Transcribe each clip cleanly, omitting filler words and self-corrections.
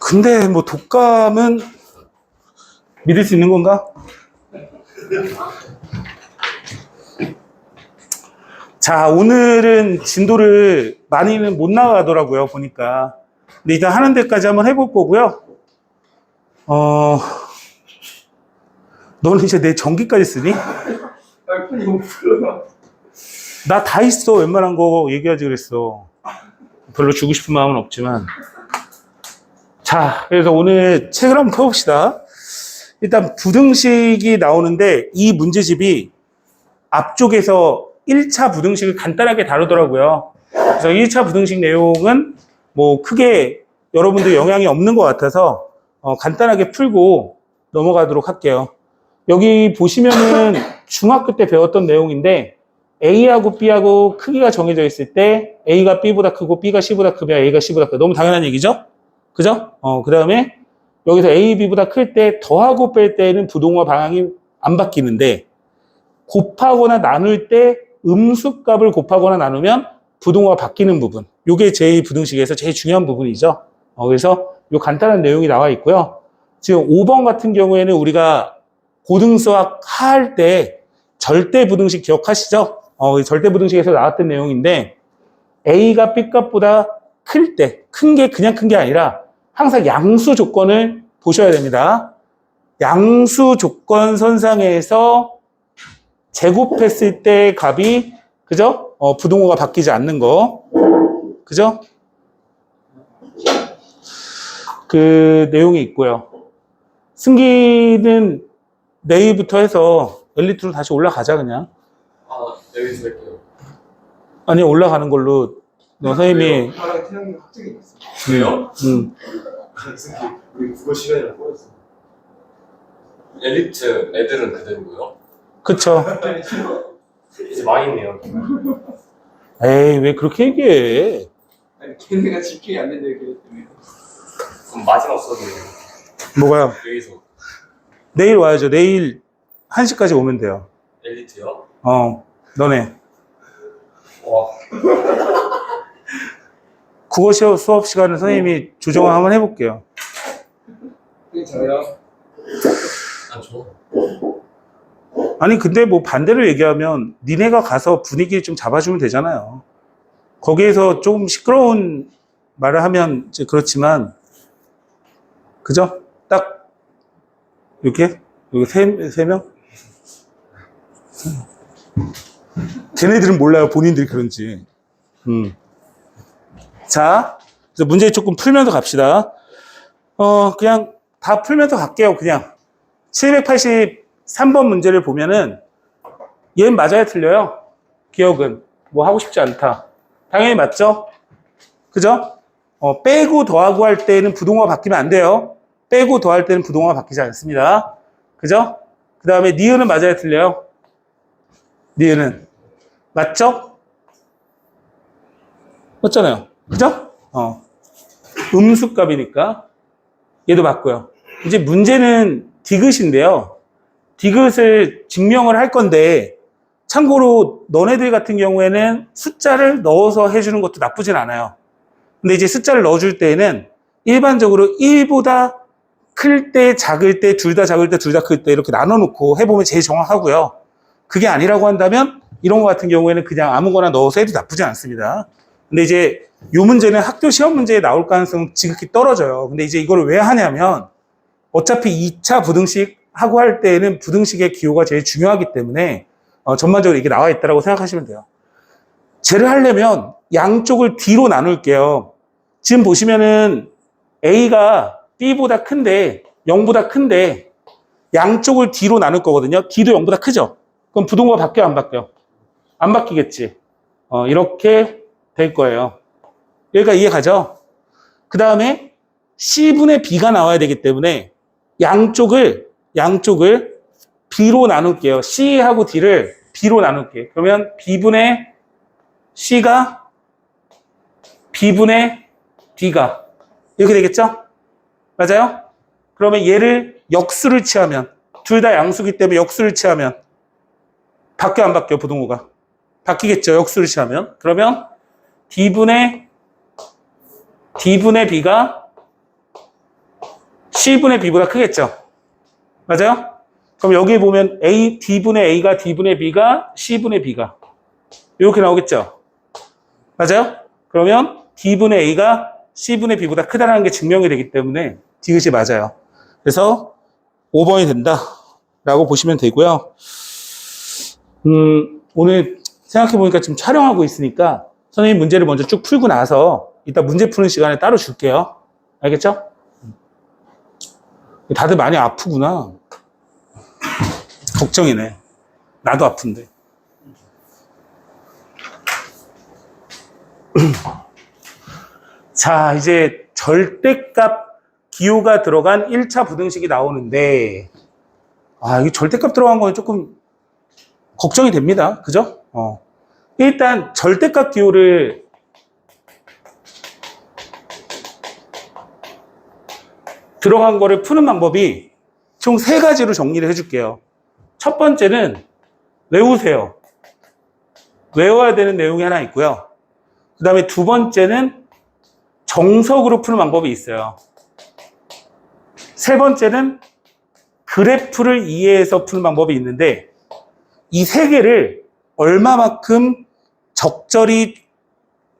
근데 뭐 독감은 믿을 수 있는 건가? 자, 오늘은 진도를 많이는 못 나가더라고요, 보니까. 근데 일단 하는 데까지 한번 해볼 거고요. 너는 이제 내 전기까지 쓰니? 나 다 있어. 웬만한 거 얘기하지 그랬어. 별로 주고 싶은 마음은 없지만. 자, 그래서 오늘 책을 한번 펴봅시다. 일단 부등식이 나오는데 이 문제집이 앞쪽에서 1차 부등식을 간단하게 다루더라고요. 그래서 1차 부등식 내용은 뭐 크게 여러분들 영향이 없는 것 같아서 간단하게 풀고 넘어가도록 할게요. 여기 보시면은 중학교 때 배웠던 내용인데 A하고 B하고 크기가 정해져 있을 때 A가 B보다 크고 B가 C보다 크면 A가 C보다 크다. 너무 당연한 얘기죠? 그죠? 그 다음에 여기서 A, B보다 클 때 더하고 뺄 때는 부동화 방향이 안 바뀌는데 곱하거나 나눌 때 음수값을 곱하거나 나누면 부동화가 바뀌는 부분. 이게 제2부등식에서 제일 중요한 부분이죠. 그래서 이 간단한 내용이 나와 있고요. 지금 5번 같은 경우에는 우리가 고등수학 할 때 절대부등식 기억하시죠? 절대부등식에서 나왔던 내용인데 A가 B값보다 클 때, 큰 게 그냥 큰 게 아니라 항상 양수 조건을 보셔야 됩니다. 양수 조건 선상에서 제곱했을 때 값이, 그죠? 부동호가 바뀌지 않는 거. 그죠? 그 내용이 있고요. 승기는 내일부터 해서 엘리트로 다시 올라가자, 그냥. 여기서 할게요. 아니, 올라가는 걸로, 선생님이. 나랑 태양이 확정이 있어. 왜요? 우리 국어 시간이랑 꼬였어. 엘리트 애들은 그대로고요. 그쵸. 이제 많이 있네요. 에이, 왜 그렇게 얘기해? 아니 걔네가 집중이 안 된다고 그랬더니. 그럼 마지막 수업이에요. 뭐가요? 여기서 내일 와야죠. 내일 1시까지 오면 돼요. 엘리트요? 너네. 와. 국어 수업 시간을 선생님이 조정을 한번 해볼게요. 그게 저요. 안 줘. 아니, 근데 뭐 반대로 얘기하면 니네가 가서 분위기 좀 잡아주면 되잖아요. 거기에서 조금 시끄러운 말을 하면 이제 그렇지만, 그죠? 딱, 이렇게? 여기 세 명? 걔네들은 몰라요. 본인들이 그런지. 자, 그래서 문제 조금 풀면서 갑시다. 그냥 다 풀면서 갈게요. 그냥 783번 문제를 보면은 얘는 맞아야 틀려요. 기억은 뭐 하고 싶지 않다. 당연히 맞죠? 그죠? 빼고 더하고 할 때는 부동호가 바뀌면 안 돼요. 빼고 더할 때는 부동호가 바뀌지 않습니다. 그죠? 그 다음에 니은은 맞아야 틀려요. 니은은 맞죠? 맞잖아요. 그죠? 음수값이니까 얘도 맞고요. 이제 문제는 디귿인데요. 디귿을 증명을 할 건데 참고로 너네들 같은 경우에는 숫자를 넣어서 해주는 것도 나쁘진 않아요. 근데 이제 숫자를 넣어줄 때에는 일반적으로 1보다 클 때, 작을 때, 둘 다 작을 때, 둘 다 클 때 이렇게 나눠놓고 해보면 제일 정확하고요. 그게 아니라고 한다면 이런 거 같은 경우에는 그냥 아무거나 넣어서 해도 나쁘지 않습니다. 근데 이제 이 문제는 학교 시험 문제에 나올 가능성은 지극히 떨어져요. 근데 이제 이걸 왜 하냐면 어차피 2차 부등식 하고 할 때에는 부등식의 기호가 제일 중요하기 때문에 전반적으로 이게 나와 있다고 생각하시면 돼요. 쟤를 하려면 양쪽을 D로 나눌게요. 지금 보시면은 A가 B보다 큰데 0보다 큰데 양쪽을 D로 나눌 거거든요. D도 0보다 크죠? 그럼 부동호가 바뀌어 안 바뀌어? 안 바뀌겠지. 이렇게 될 거예요. 여기까지 이해 가죠? 그 다음에 C분의 B가 나와야 되기 때문에 양쪽을 B로 나눌게요. C하고 D를 B로 나눌게요. 그러면 B분의 C가 B분의 D가 이렇게 되겠죠? 맞아요? 그러면 얘를 역수를 취하면 둘 다 양수기 때문에 역수를 취하면 바뀌어 안 바뀌어 부동호가? 바뀌겠죠. 역수를 취하면. 그러면 D분의 B가 C분의 B보다 크겠죠? 맞아요? 그럼 여기 보면 D분의 A가 D분의 B가 C분의 B가 이렇게 나오겠죠? 맞아요? 그러면 D분의 A가 C분의 B보다 크다는 게 증명이 되기 때문에 디귿이 맞아요. 그래서 5번이 된다 라고 보시면 되고요. 오늘 생각해보니까 지금 촬영하고 있으니까 선생님 문제를 먼저 쭉 풀고 나서 이따 문제 푸는 시간에 따로 줄게요. 알겠죠? 다들 많이 아프구나. 걱정이네. 나도 아픈데. 자, 이제 절대값 기호가 들어간 1차 부등식이 나오는데, 이게 절대값 들어간 거는 조금 걱정이 됩니다. 그죠? 일단 절대값 기호를 들어간 거를 푸는 방법이 총 3가지로 정리를 해줄게요. 첫 번째는 외우세요. 외워야 되는 내용이 하나 있고요. 그 다음에 두 번째는 정석으로 푸는 방법이 있어요. 세 번째는 그래프를 이해해서 푸는 방법이 있는데 이 3개를 얼마만큼 적절히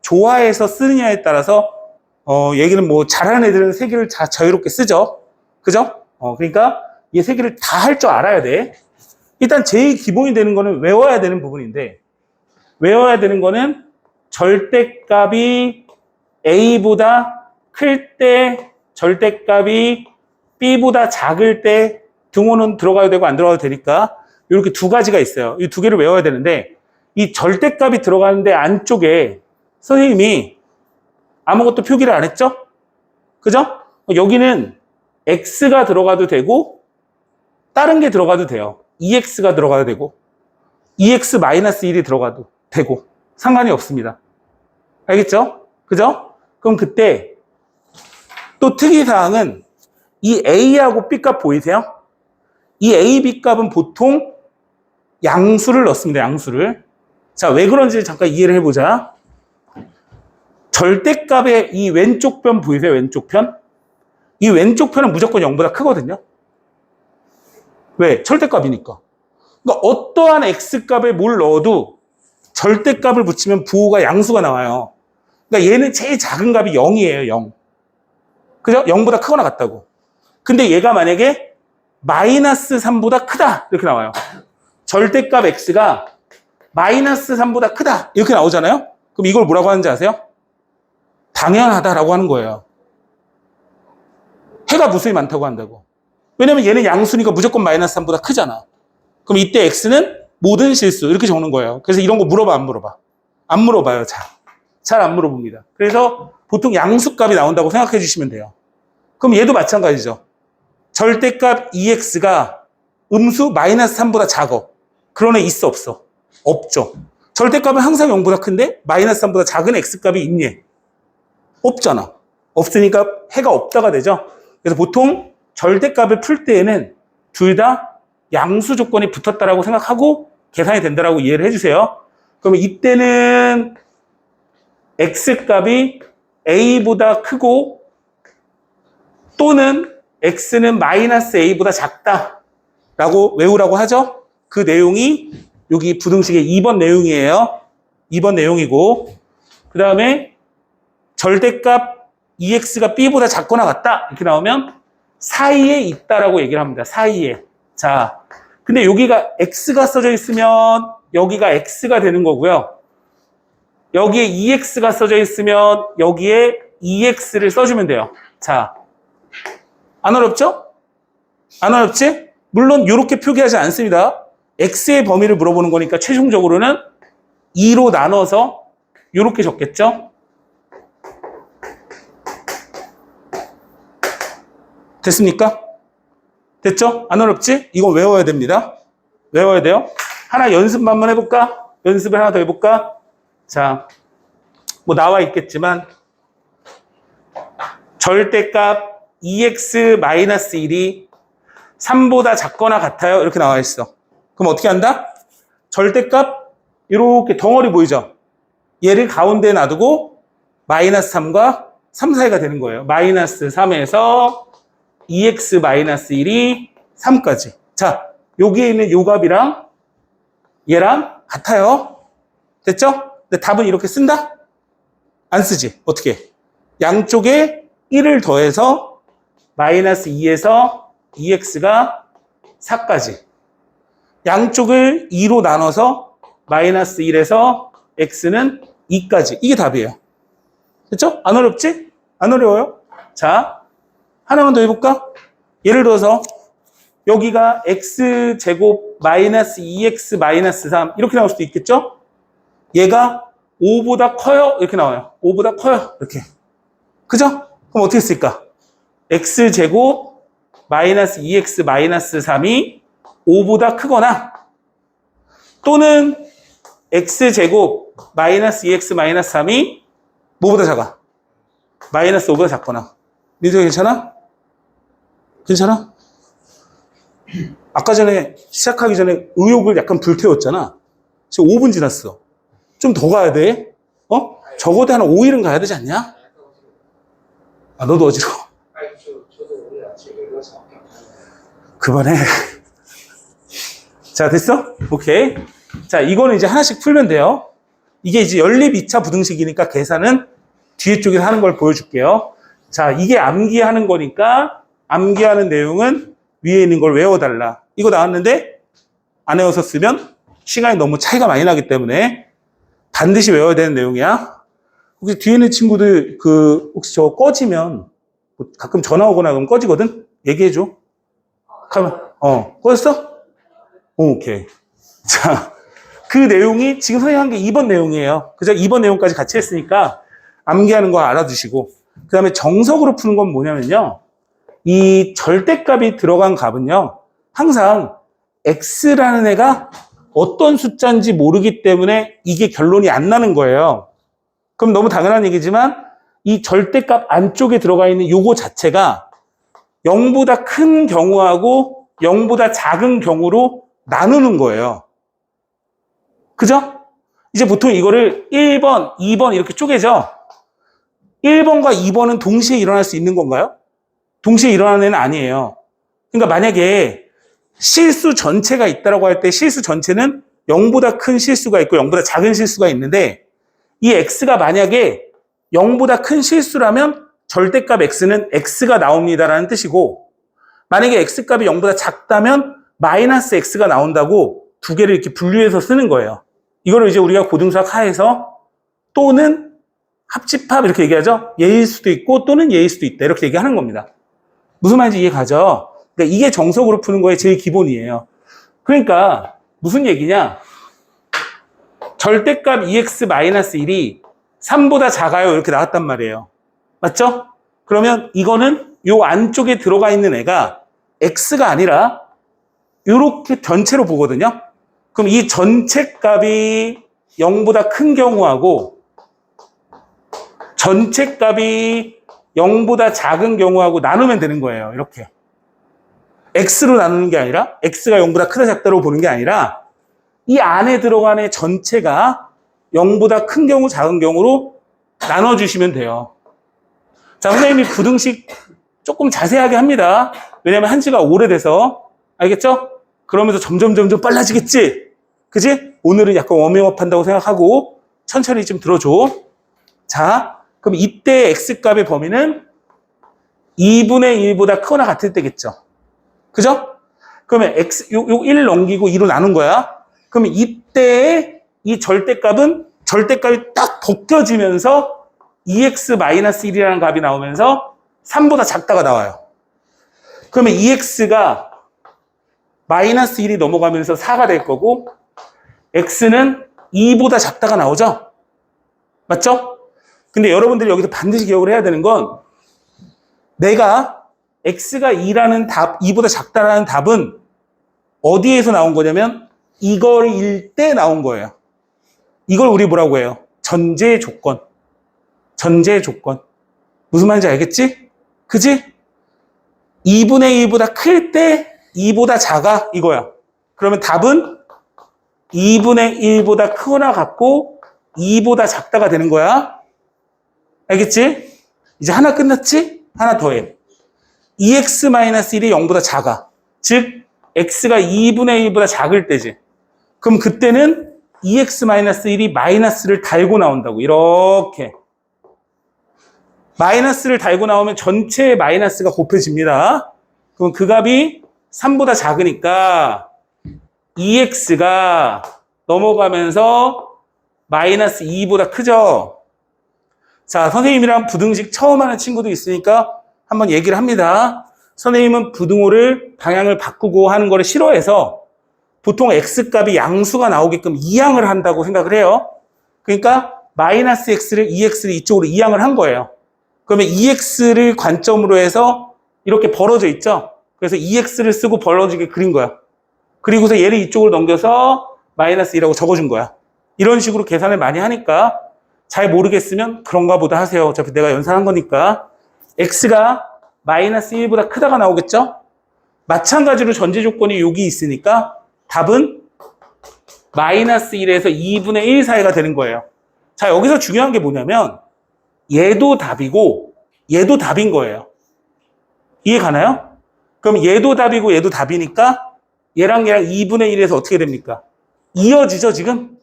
좋아해서 쓰느냐에 따라서 얘기는 뭐 잘하는 애들은 3개를 다 자유롭게 쓰죠. 그죠? 그러니까 이 3개를 다 할 줄 알아야 돼. 일단 제일 기본이 되는 거는 외워야 되는 부분인데 외워야 되는 거는 절대값이 A보다 클 때, 절대값이 B보다 작을 때 등호는 들어가야 되고 안 들어가도 되니까 이렇게 2가지가 있어요. 이 2개를 외워야 되는데 이 절대값이 들어가는데 안쪽에 선생님이 아무것도 표기를 안 했죠? 그죠? 여기는 X가 들어가도 되고 다른 게 들어가도 돼요. EX가 들어가도 되고 EX-1이 들어가도 되고 상관이 없습니다. 알겠죠? 그죠? 그럼 그때 또 특이사항은 이 A하고 B값 보이세요? 이 A, B값은 보통 양수를 넣습니다. 양수를. 자, 왜 그런지 잠깐 이해를 해보자. 절대값의 이 왼쪽 편 보이세요? 왼쪽 편? 이 왼쪽 편은 무조건 0보다 크거든요. 왜? 절대값이니까. 그러니까 어떠한 X값에 뭘 넣어도 절대값을 붙이면 부호가 양수가 나와요. 그러니까 얘는 제일 작은 값이 0이에요. 0. 그죠? 0보다 크거나 같다고. 근데 얘가 만약에 마이너스 3보다 크다 이렇게 나와요. 절대값 X가 마이너스 3보다 크다 이렇게 나오잖아요. 그럼 이걸 뭐라고 하는지 아세요? 당연하다라고 하는 거예요. 해가 무수히 많다고 한다고. 왜냐면 얘는 양수니까 무조건 마이너스 3보다 크잖아. 그럼 이때 X는 모든 실수 이렇게 적는 거예요. 그래서 이런 거 물어봐 안 물어봐? 안 물어봐요. 잘 안 물어봅니다. 그래서 보통 양수값이 나온다고 생각해 주시면 돼요. 그럼 얘도 마찬가지죠. 절대값 EX가 음수 마이너스 3보다 작어. 그런 애 있어 없어? 없죠. 절대값은 항상 0보다 큰데 마이너스 3보다 작은 X값이 있니? 없잖아. 없으니까 해가 없다가 되죠. 그래서 보통 절대값을 풀 때에는 둘 다 양수 조건이 붙었다라고 생각하고 계산이 된다라고 이해를 해주세요. 그러면 이때는 X값이 A보다 크고 또는 X는 마이너스 A보다 작다라고 외우라고 하죠. 그 내용이 여기 부등식의 2번 내용이에요. 2번 내용이고 그 다음에 절대값 EX가 B보다 작거나 같다 이렇게 나오면 사이에 있다라고 얘기를 합니다. 사이에. 자, 근데 여기가 X가 써져 있으면 여기가 X가 되는 거고요. 여기에 EX가 써져 있으면 여기에 EX를 써주면 돼요. 자, 안 어렵죠? 안 어렵지? 물론 이렇게 표기하지 않습니다. X의 범위를 물어보는 거니까 최종적으로는 2로 나눠서 이렇게 적겠죠? 됐습니까? 됐죠? 안 어렵지? 이거 외워야 됩니다. 외워야 돼요. 하나 연습 한번 해볼까? 연습을 하나 더 해볼까? 자, 뭐 나와 있겠지만 절대값 EX-1이 3보다 작거나 같아요. 이렇게 나와 있어. 그럼 어떻게 한다? 절대값 이렇게 덩어리 보이죠? 얘를 가운데에 놔두고 마이너스 3과 3 사이가 되는 거예요. 마이너스 3에서 2x-1이 3까지. 자, 여기에 있는 요 값이랑 얘랑 같아요. 됐죠? 근데 답은 이렇게 쓴다? 안 쓰지. 어떻게? 양쪽에 1을 더해서 마이너스 2에서 2x가 4까지. 양쪽을 2로 나눠서 마이너스 1에서 x는 2까지. 이게 답이에요. 됐죠? 안 어렵지? 안 어려워요? 자, 하나만 더 해볼까? 예를 들어서 여기가 x제곱 마이너스 2x 마이너스 3 이렇게 나올 수도 있겠죠? 얘가 5보다 커요? 이렇게 나와요. 5보다 커요. 이렇게. 그죠? 그럼 어떻게 쓸까? x제곱 마이너스 2x 마이너스 3이 5보다 크거나 또는 x제곱 마이너스 2x 마이너스 3이 뭐보다 작아? 마이너스 5보다 작거나. 민석이 괜찮아? 괜찮아? 아까 전에 시작하기 전에 의욕을 약간 불태웠잖아. 지금 5분 지났어. 좀 더 가야 돼. 어? 적어도 한 5일은 가야 되지 않냐? 아, 너도 어지러워. 아니, 저도 오늘 아침에 일어나서 그만해. 자, 됐어? 오케이. 자, 이거는 이제 하나씩 풀면 돼요. 이게 이제 연립 2차 부등식이니까 계산은 뒤에 쪽에서 하는 걸 보여줄게요. 자, 이게 암기하는 거니까 암기하는 내용은 위에 있는 걸 외워달라. 이거 나왔는데 안 외워서 쓰면 시간이 너무 차이가 많이 나기 때문에 반드시 외워야 되는 내용이야. 혹시 뒤에 있는 친구들 혹시 저 꺼지면 가끔 전화 오거나 그러면 꺼지거든? 얘기해줘. 가면 꺼졌어? 오케이. 자, 그 내용이 지금 선생님 한 게 2번 내용이에요. 그죠? 2번 내용까지 같이 했으니까 암기하는 거 알아두시고. 그 다음에 정석으로 푸는 건 뭐냐면요. 이 절대값이 들어간 값은요. 항상 x라는 애가 어떤 숫자인지 모르기 때문에 이게 결론이 안 나는 거예요. 그럼 너무 당연한 얘기지만 이 절대값 안쪽에 들어가 있는 요거 자체가 0보다 큰 경우하고 0보다 작은 경우로 나누는 거예요. 그죠? 이제 보통 이거를 1번, 2번 이렇게 쪼개죠? 1번과 2번은 동시에 일어날 수 있는 건가요? 동시에 일어나는 애는 아니에요. 그러니까 만약에 실수 전체가 있다고 할 때 실수 전체는 0보다 큰 실수가 있고 0보다 작은 실수가 있는데 이 x가 만약에 0보다 큰 실수라면 절대값 x는 x가 나옵니다라는 뜻이고 만약에 x값이 0보다 작다면 마이너스 x가 나온다고 두 개를 이렇게 분류해서 쓰는 거예요. 이거를 이제 우리가 고등수학 하에서 또는 합집합 이렇게 얘기하죠. 얘일 수도 있고 또는 얘일 수도 있다 이렇게 얘기하는 겁니다. 무슨 말인지 이해 가죠? 그러니까 이게 정석으로 푸는 거의 제일 기본이에요. 그러니까 무슨 얘기냐? 절대값 2x-1이 3보다 작아요 이렇게 나왔단 말이에요. 맞죠? 그러면 이거는 요 안쪽에 들어가 있는 애가 x가 아니라 이렇게 전체로 보거든요. 그럼 이 전체 값이 0보다 큰 경우하고 전체 값이 0보다 작은 경우하고 나누면 되는 거예요. 이렇게. x로 나누는 게 아니라 x가 0보다 크다 작다로 보는 게 아니라 이 안에 들어간 애 전체가 0보다 큰 경우 작은 경우로 나눠주시면 돼요. 자, 선생님이 부등식 조금 자세하게 합니다. 왜냐면 한 지가 오래돼서. 알겠죠? 그러면서 점점 빨라지겠지? 그지? 오늘은 약간 워밍업 한다고 생각하고 천천히 좀 들어줘. 자, 그럼 이때 x값의 범위는 2분의 1보다 크거나 같을 때겠죠? 그죠? 그러면 요 1 넘기고 2로 나눈 거야. 그러면 이때 이 절대값이 딱 벗겨지면서 2x-1이라는 값이 나오면서 3보다 작다가 나와요. 그러면 2x가 마이너스 1이 넘어가면서 4가 될 거고 x는 2보다 작다가 나오죠? 맞죠? 근데 여러분들이 여기서 반드시 기억을 해야 되는 건 내가 x가 2보다 작다라는 답은 어디에서 나온 거냐면 이거일 때 나온 거예요. 이걸 우리 뭐라고 해요? 전제 조건. 전제 조건. 무슨 말인지 알겠지? 그지? 2분의 1보다 클 때 2보다 작아 이거야. 그러면 답은 2분의 1보다 크거나 같고 2보다 작다가 되는 거야. 알겠지? 이제 하나 끝났지? 하나 더 해. 2x-1이 0보다 작아. 즉 x가 2분의 1보다 작을 때지. 그럼 그때는 2x-1이 마이너스를 달고 나온다고. 이렇게. 마이너스를 달고 나오면 전체의 마이너스가 곱해집니다. 그럼 그 값이 3보다 작으니까 2x가 넘어가면서 마이너스 2보다 크죠? 자, 선생님이랑 부등식 처음 하는 친구도 있으니까 한번 얘기를 합니다. 선생님은 부등호를 방향을 바꾸고 하는 거를 싫어해서 보통 x값이 양수가 나오게끔 이항을 한다고 생각을 해요. 그러니까 마이너스 x를 2x를 이쪽으로 이항을 한 거예요. 그러면 2x를 관점으로 해서 이렇게 벌어져 있죠? 그래서 2x를 쓰고 벌어지게 그린 거야. 그리고서 얘를 이쪽으로 넘겨서 마이너스 1이라고 적어준 거야. 이런 식으로 계산을 많이 하니까 잘 모르겠으면 그런가 보다 하세요. 어차피 내가 연산한 거니까. x가 마이너스 1보다 크다가 나오겠죠? 마찬가지로 전제 조건이 여기 있으니까 답은 마이너스 1에서 2분의 1 사이가 되는 거예요. 자, 여기서 중요한 게 뭐냐면 얘도 답이고 얘도 답인 거예요. 이해 가나요? 그럼 얘도 답이고 얘도 답이니까 얘랑 얘랑 2분의 1에서 어떻게 됩니까? 이어지죠, 지금?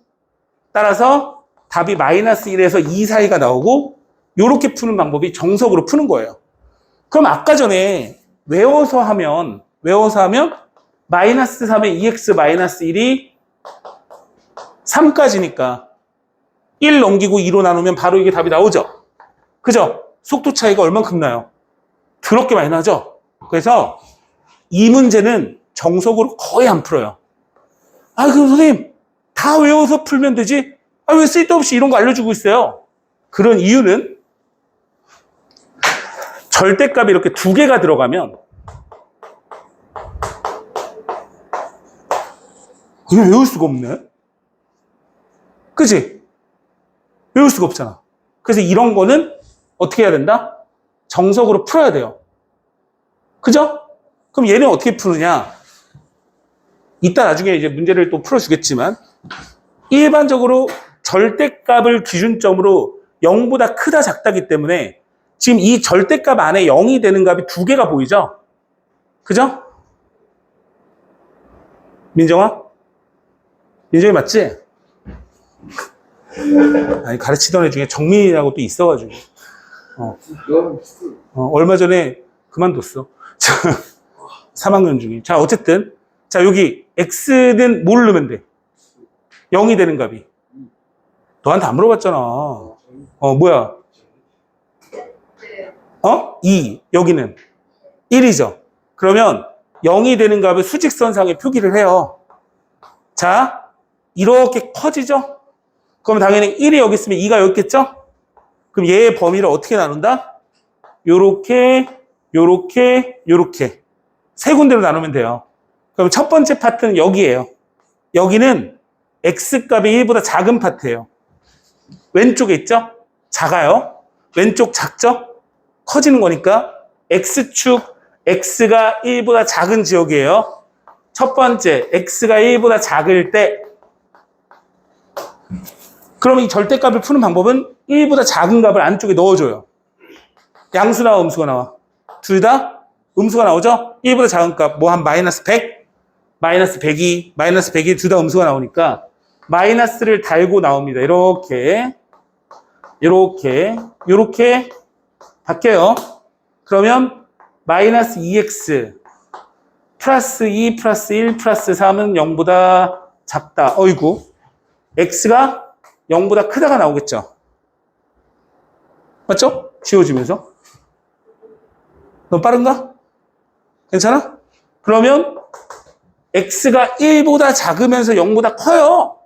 따라서 답이 마이너스 1에서 2 사이가 나오고 이렇게 푸는 방법이 정석으로 푸는 거예요. 그럼 아까 전에 외워서 하면 마이너스 3에 2x 마이너스 1이 3까지니까 1 넘기고 2로 나누면 바로 이게 답이 나오죠? 그죠? 속도 차이가 얼만큼 나요? 더럽게 많이 나죠? 그래서 이 문제는 정석으로 거의 안 풀어요. 아, 그럼 선생님 다 외워서 풀면 되지? 아, 왜 쓸데없이 이런 거 알려주고 있어요? 그런 이유는 절대값이 이렇게 두 개가 들어가면 그냥 외울 수가 없네. 그치? 외울 수가 없잖아. 그래서 이런 거는 어떻게 해야 된다? 정석으로 풀어야 돼요. 그죠? 그럼 얘는 어떻게 푸느냐? 이따 나중에 이제 문제를 또 풀어주겠지만 일반적으로 절대값을 기준점으로 0보다 크다 작다기 때문에 지금 이 절대값 안에 0이 되는 값이 두 개가 보이죠? 그죠? 민정아? 민정이 맞지? 아니, 가르치던 애 중에 정민이라고 또 있어가지고 얼마 전에 그만뒀어. 3학년 중에. 자, 어쨌든 자, 여기 x는 뭘 넣으면 돼? 0이 되는 값이. 너한테 안 물어봤잖아. 뭐야? 2. 여기는 1이죠. 그러면 0이 되는 값을 수직선상에 표기를 해요. 자, 이렇게 커지죠? 그럼 당연히 1이 여기 있으면 2가 여기 있겠죠? 그럼 얘의 범위를 어떻게 나눈다? 요렇게, 요렇게, 요렇게. 세 군데로 나누면 돼요. 그럼 첫 번째 파트는 여기예요. 여기는 x값이 1보다 작은 파트예요. 왼쪽에 있죠? 작아요. 왼쪽 작죠? 커지는 거니까 x축 x가 1보다 작은 지역이에요. 첫 번째 x가 1보다 작을 때 그럼 이 절대값을 푸는 방법은 1보다 작은 값을 안쪽에 넣어줘요. 양수 나와 음수가 나와? 둘 다 음수가 나오죠? 1보다 작은 값 뭐 한 마이너스 100, 마이너스 102, 마이너스 101 둘 다 음수가 나오니까 마이너스를 달고 나옵니다. 이렇게 이렇게 바뀌어요. 그러면 마이너스 2x 플러스 2 플러스 1 플러스 3은 0보다 작다. 어이구. x가 0보다 크다가 나오겠죠. 맞죠? 지워지면서. 너무 빠른가? 괜찮아? 그러면 x가 1보다 작으면서 0보다 커요.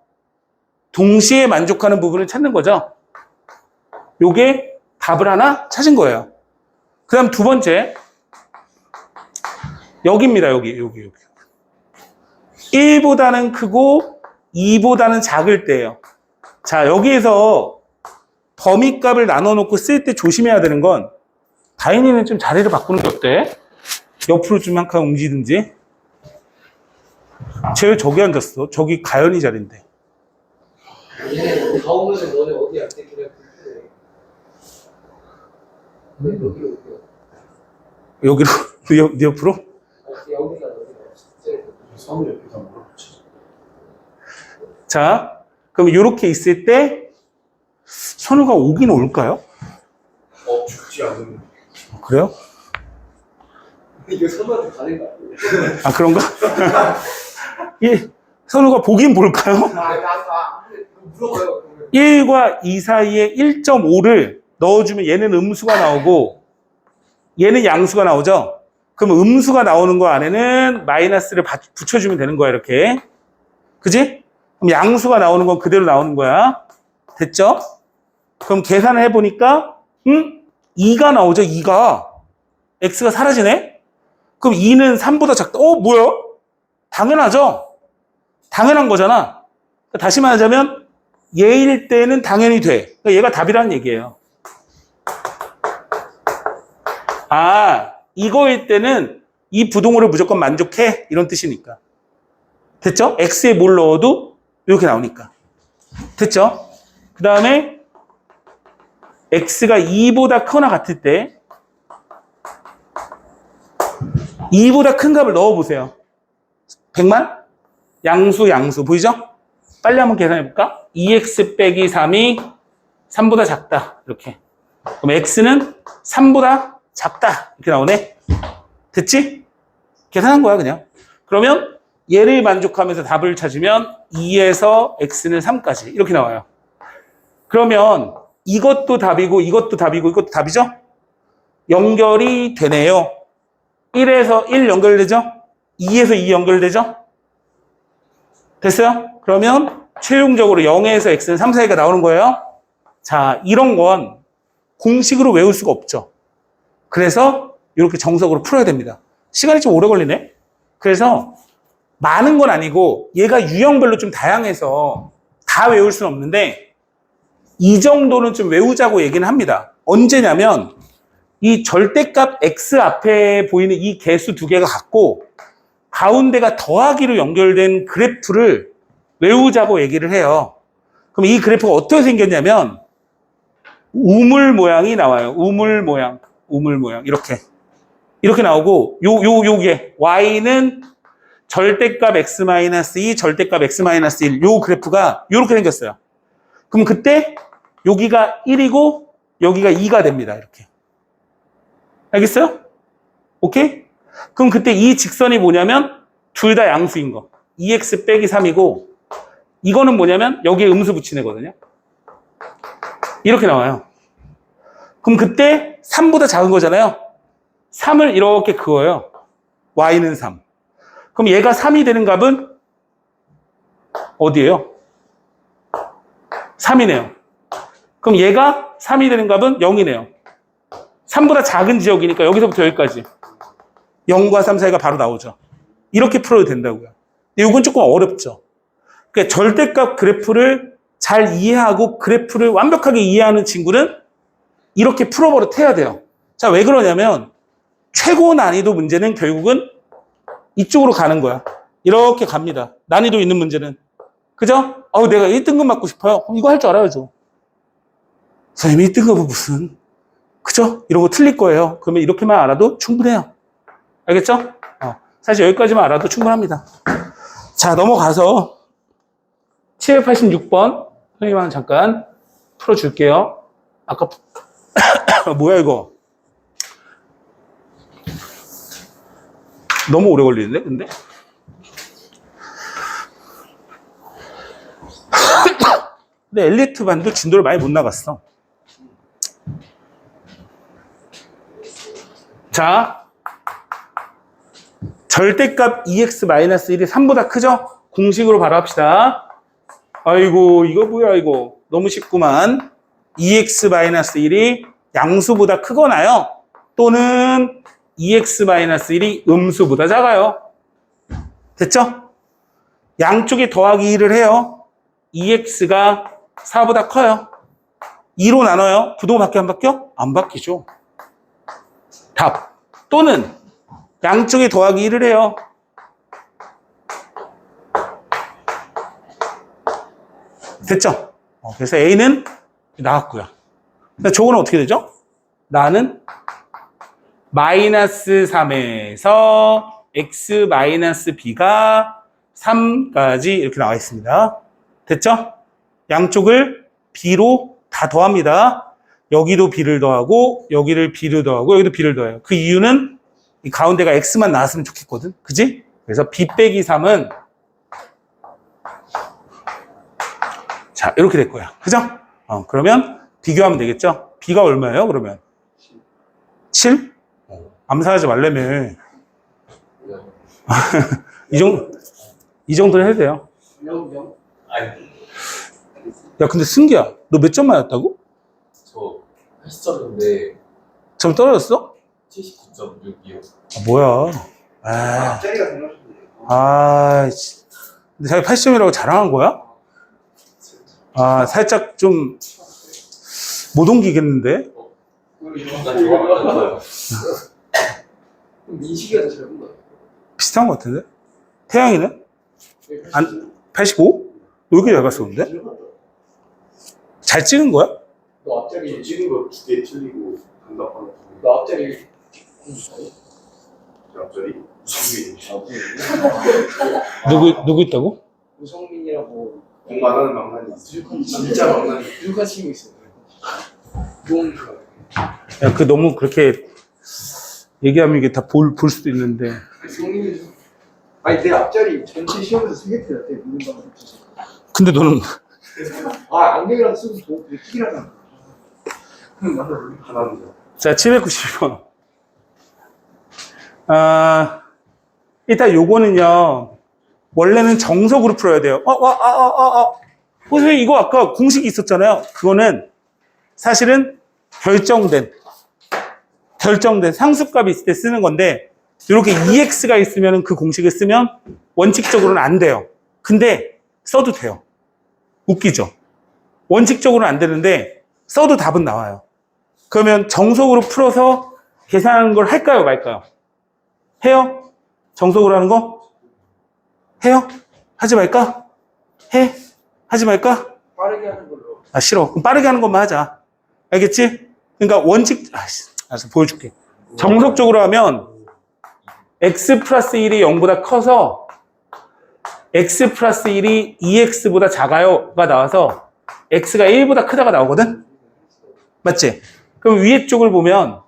동시에 만족하는 부분을 찾는 거죠. 요게 답을 하나 찾은 거예요. 그 다음 두 번째. 여기입니다. 여기. 1보다는 크고 2보다는 작을 때예요. 자, 여기에서 범위값을 나눠놓고 쓸 때 조심해야 되는 건 다인이는 좀 자리를 바꾸는 게 어때? 옆으로 좀 한 칸 옮기든지. 쟤 왜 저기 앉았어? 저기 가연이 자리인데. 얘네 다 오면은 너네 어디 앉게 그래. 여기로. 여기로 네 옆으로? 여기가 선우 옆에다 물어보지. 자, 그럼 이렇게 있을 때 선우가 오긴 올까요? 죽지 않으면. 그래요? 이거 선우한테 가는 거 아니에요? 아, 그런가? 예, 선우가 보긴 볼까요? 물어봐요. 1과 2 사이에 1.5를 넣어주면 얘는 음수가 나오고 얘는 양수가 나오죠? 그럼 음수가 나오는 거 안에는 마이너스를 붙여주면 되는 거야, 이렇게. 그지? 그럼 양수가 나오는 건 그대로 나오는 거야. 됐죠? 그럼 계산을 해보니까 2가 나오죠, 2가. x가 사라지네? 그럼 2는 3보다 작다. 뭐야? 당연하죠? 당연한 거잖아. 다시 말하자면 얘일 때는 당연히 돼. 그러니까 얘가 답이라는 얘기예요. 아, 이거일 때는 이 부동호를 무조건 만족해? 이런 뜻이니까. 됐죠? x에 뭘 넣어도 이렇게 나오니까. 됐죠? 그 다음에 x가 2보다 크거나 같을 때 2보다 큰 값을 넣어보세요. 100만? 양수 보이죠? 빨리 한번 계산해볼까? 2x 빼기 3이 3보다 작다. 이렇게. 그럼 x는 3보다 작다. 이렇게 나오네. 됐지? 계산한 거야, 그냥. 그러면 얘를 만족하면서 답을 찾으면 2에서 x는 3까지. 이렇게 나와요. 그러면 이것도 답이고, 이것도 답이고, 이것도 답이죠? 연결이 되네요. 1에서 1 연결되죠? 2에서 2 연결되죠? 됐어요? 그러면 최종적으로 0에서 x는 3, 4가 나오는 거예요. 자, 이런 건 공식으로 외울 수가 없죠. 그래서 이렇게 정석으로 풀어야 됩니다. 시간이 좀 오래 걸리네. 그래서 많은 건 아니고 얘가 유형별로 좀 다양해서 다 외울 수는 없는데 이 정도는 좀 외우자고 얘기는 합니다. 언제냐면 이 절대값 x 앞에 보이는 이 개수 두 개가 같고 가운데가 더하기로 연결된 그래프를 외우자고 얘기를 해요. 그럼 이 그래프가 어떻게 생겼냐면 우물 모양이 나와요. 우물 모양. 이렇게 나오고 요게 y는 절대값 x-2, 절대값 x-1 요 그래프가 요렇게 생겼어요. 그럼 그때 여기가 1이고 여기가 2가 됩니다. 이렇게. 알겠어요? 오케이? 그럼 그때 이 직선이 뭐냐면 둘 다 양수인 거. 2x 빼기 3이고 이거는 뭐냐면 여기에 음수 붙인 애거든요. 이렇게 나와요. 그럼 그때 3보다 작은 거잖아요. 3을 이렇게 그어요. y는 3. 그럼 얘가 3이 되는 값은 어디예요? 3이네요. 그럼 얘가 3이 되는 값은 0이네요. 3보다 작은 지역이니까 여기서부터 여기까지 0과 3 사이가 바로 나오죠. 이렇게 풀어도 된다고요. 근데 이건 조금 어렵죠. 그러니까 절대값 그래프를 잘 이해하고 그래프를 완벽하게 이해하는 친구는 이렇게 풀어버려 해야 돼요. 자, 왜 그러냐면 최고 난이도 문제는 결국은 이쪽으로 가는 거야. 이렇게 갑니다. 난이도 있는 문제는. 그죠? 내가 1등급 맞고 싶어요. 그럼 이거 할 줄 알아야죠. 선생님 1등급은 무슨. 그죠? 이런 거 틀릴 거예요. 그러면 이렇게만 알아도 충분해요. 알겠죠? 사실 여기까지만 알아도 충분합니다. 자, 넘어가서 786번 선생님한테 잠깐 풀어줄게요. 아까 뭐야 이거? 너무 오래 걸리는데 근데? 근데 엘리트 반도 진도를 많이 못 나갔어. 자, 절대값 2x-1이 3보다 크죠? 공식으로 바로 합시다. 아이고, 이거 뭐야, 이거. 너무 쉽구만. 2x-1이 양수보다 크거나요? 또는 2x-1이 음수보다 작아요. 됐죠? 양쪽에 더하기 2를 해요. 2x가 4보다 커요. 2로 나눠요. 부동호 바뀌어 안 바뀌어? 안 바뀌죠. 답. 또는 양쪽에 더하기 1을 해요. 됐죠? 그래서 A는 나왔고요. 저거는 어떻게 되죠? 나는 마이너스 3에서 x 마이너스 b가 3까지 이렇게 나와 있습니다. 됐죠? 양쪽을 b로 다 더합니다. 여기도 b를 더하고 여기를 b를 더하고 여기도 b를 더해요. 그 이유는 이 가운데가 x만 나왔으면 좋겠거든. 그지? 그래서 b 빼기 3은 자 이렇게 될 거야. 그죠? 그러면 비교하면 되겠죠? b가 얼마예요? 그러면 7? 암살하지 말라며. 이 정도는 해도 돼요. 영. 아니, 야, 근데 승기야, 너 몇 점 맞았다고? 저 80점인데 점 떨어졌어? 79.6이요. 아, 뭐야. 아, 앞자리가 생각보다 근데 자기 80점이라고 자랑한 거야? 아, 살짝 좀 못 옮기겠는데? 난 저거 맞았어요. 민식이가 더 잘 본다. 비슷한 것 같은데? 태양이는? 85? 너 왜 이렇게 잘 봤어, 근데? 잘 찍은 거야? 너 앞자리 찍은 거 2개 틀리고 단답하는 너 앞자리 제 앞자리 우성민이 누구 있다고? 우성민이라고 공만하는 망나니 진짜 망나니. 누가 치고 있어. 너무 좋아. 야, 너무 그렇게 얘기하면 이게 다 볼 수도 있는데. 성민이 아니 내 앞자리 전체 시험에서 3개 틀렸대. 무슨 방송 근데 너는 안경이랑 쓰고 더 튀기라잖아. 하나입니다. 자, 792번. 일단 요거는요, 원래는 정석으로 풀어야 돼요. 선생님, 이거 아까 공식이 있었잖아요. 그거는 사실은 결정된 상수값이 있을 때 쓰는 건데, 이렇게 EX가 있으면 그 공식을 쓰면 원칙적으로는 안 돼요. 근데 써도 돼요. 웃기죠? 원칙적으로는 안 되는데, 써도 답은 나와요. 그러면 정석으로 풀어서 계산하는 걸 할까요, 말까요? 해요? 정석으로 하는 거? 해요? 하지 말까? 해? 하지 말까? 빠르게 하는 걸로. 아, 싫어. 그럼 빠르게 하는 것만 하자. 알겠지? 그러니까 알았어, 보여줄게. 정석적으로 하면 x 플러스 1이 0보다 커서 x 플러스 1이 2x보다 작아요가 나와서 x가 1보다 크다가 나오거든? 맞지? 그럼 위에 쪽을 보면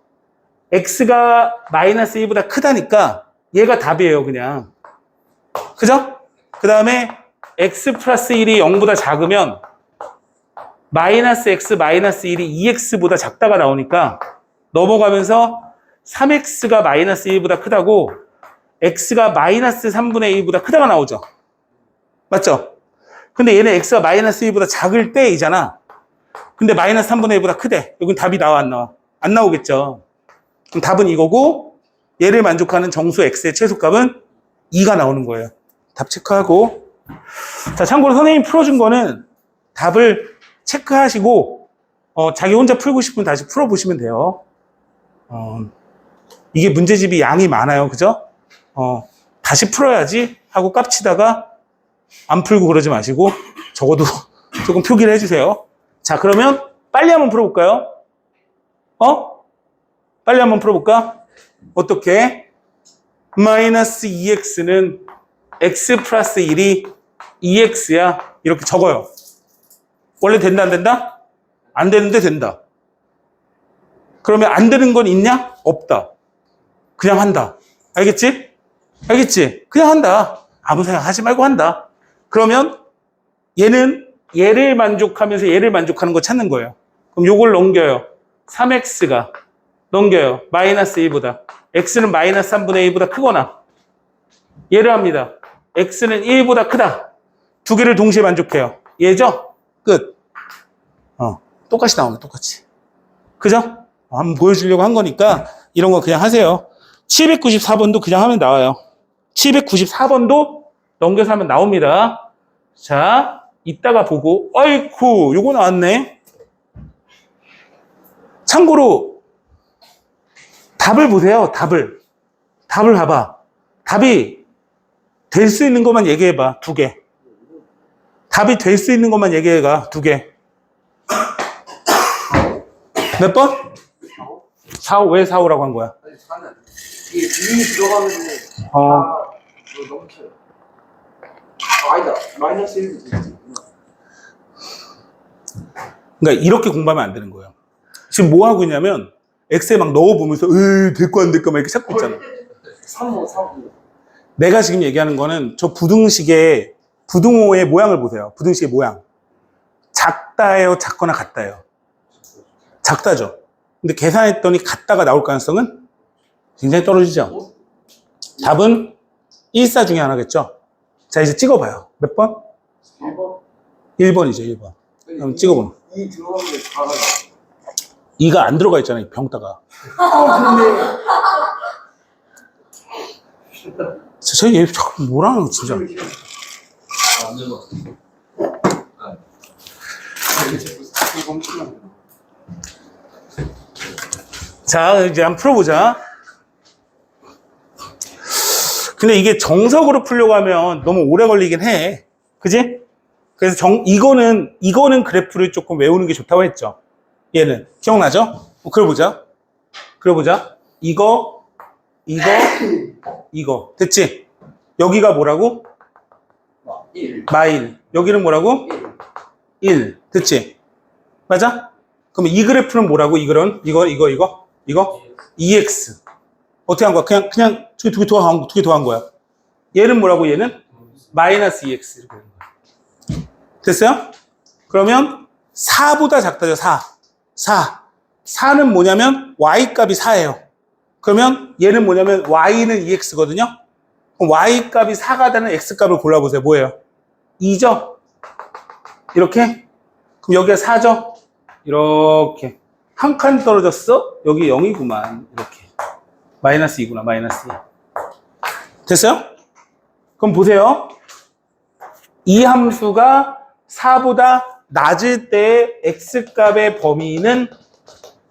x가 마이너스 1보다 크다니까 얘가 답이에요, 그냥. 그죠? 그 다음에 x 플러스 1이 0보다 작으면 마이너스 x 마이너스 1이 2x보다 작다가 나오니까 넘어가면서 3x가 마이너스 1보다 크다고 x가 마이너스 3분의 1보다 크다가 나오죠. 맞죠? 근데 얘는 x가 마이너스 1보다 작을 때이잖아. 근데 마이너스 3분의 1보다 크대. 여긴 답이 나와, 안 나와? 안 나오겠죠. 그럼 답은 이거고 얘를 만족하는 정수 x의 최소값은 2가 나오는 거예요. 답 체크하고. 자, 참고로 선생님이 풀어준 거는 답을 체크하시고 자기 혼자 풀고 싶으면 다시 풀어보시면 돼요. 이게 문제집이 양이 많아요. 그죠? 다시 풀어야지 하고 깝치다가 안 풀고 그러지 마시고 적어도 조금 표기를 해주세요. 자, 그러면 빨리 한번 풀어볼까요? 빨리 한번 풀어볼까? 어떻게? 마이너스 2x는 x 플러스 1이 2x야. 이렇게 적어요. 원래 된다, 안 된다? 안 되는데 된다. 그러면 안 되는 건 있냐? 없다. 그냥 한다. 알겠지? 알겠지? 그냥 한다. 아무 생각 하지 말고 한다. 그러면 얘를 만족하면서 얘를 만족하는 거 찾는 거예요. 그럼 요걸 넘겨요. 3x가 넘겨요. 마이너스 1보다. x는 마이너스 3분의 1보다 크거나 얘를 합니다. x는 1보다 크다. 두 개를 동시에 만족해요. 얘죠? 끝. 똑같이 나오네, 똑같이. 그죠? 한번 보여주려고 한 거니까 이런 거 그냥 하세요. 794번도 그냥 하면 나와요. 794번도 넘겨서 하면 나옵니다. 자, 이따가 보고, 아이쿠, 요거 나왔네. 참고로, 답을 보세요, 답을. 답을 봐봐. 답이 될 수 있는 것만 얘기해봐, 2개. 답이 될 수 있는 것만 얘기해가, 2개. 몇 번? 왜 4, 5라고 한 거야? 아니 4는 이게 이미 들어가면 너무 쳐요. 아니다. 마이너스 1도 되지. 그러니까 이렇게 공부하면 안 되는 거예요. 지금 뭐 하고 있냐면 엑셀 막 넣어보면서 될거 안 될거 막 이렇게 찾고 있잖아. 3호 4호. 내가 지금 얘기하는 거는 저 부등식의 부등호의 모양을 보세요. 부등식의 모양. 작다예요? 작거나 같다예요? 작다죠. 근데 계산했더니 같다가 나올 가능성은 굉장히 떨어지죠. 답은 1, 4 중에 하나겠죠. 자, 이제 찍어봐요. 몇 번? 1번. 1번이죠, 1번. 그럼 찍어보면. 2 들어가면 4가 나와. 2가 안 들어가 있잖아요, 이 병따가. 근데 쟤 자꾸 뭐라는 거, 진짜. 안 되는 것 같아. 이거 멈추면 자, 이제 한번 풀어보자. 근데 이게 정석으로 풀려고 하면 너무 오래 걸리긴 해. 그지? 그래서 이거는 그래프를 조금 외우는 게 좋다고 했죠. 얘는. 기억나죠? 그려보자. 이거. 됐지? 여기가 뭐라고? 1. 마일. 여기는 뭐라고? 1. 됐지? 맞아? 그럼 이 그래프는 뭐라고? 이거? 2x. 어떻게 한 거야? 그냥 두 개 더한 거야. 얘는 뭐라고? 얘는 마이너스 2x. 이렇게 되는 거야. 됐어요? 그러면 4보다 작다죠, 4. 4는 뭐냐면 y 값이 4예요. 그러면 얘는 뭐냐면 y는 2x거든요. 그럼 y 값이 4가 되는 x 값을 골라보세요. 뭐예요? 2죠? 이렇게? 그럼 여기가 4죠? 이렇게. 한 칸 떨어졌어? 여기 0이구만. 이렇게. 마이너스 2구나, 마이너스 2. 됐어요? 그럼 보세요. 이 함수가 4보다 낮을 때 x값의 범위는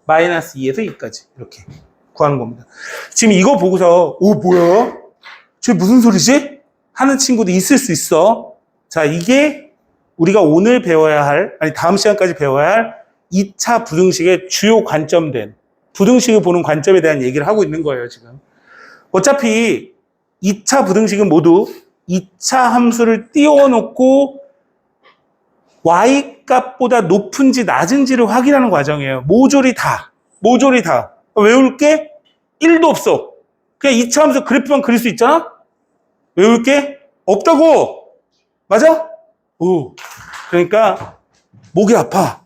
마이너스 2에서 2까지. 이렇게 구하는 겁니다. 지금 이거 보고서, 뭐야? 쟤 무슨 소리지? 하는 친구도 있을 수 있어. 자, 이게 우리가 오늘 배워야 할, 아니, 다음 시간까지 배워야 할 2차 부등식의 주요 관점된, 부등식을 보는 관점에 대한 얘기를 하고 있는 거예요, 지금. 어차피 2차 부등식은 모두 2차 함수를 띄워놓고 y 값보다 높은지 낮은지를 확인하는 과정이에요. 모조리 다. 외울 게 1도 없어. 그냥 2차 함수 그래프만 그릴 수 있잖아? 외울 게 없다고! 맞아? 그러니까 목이 아파.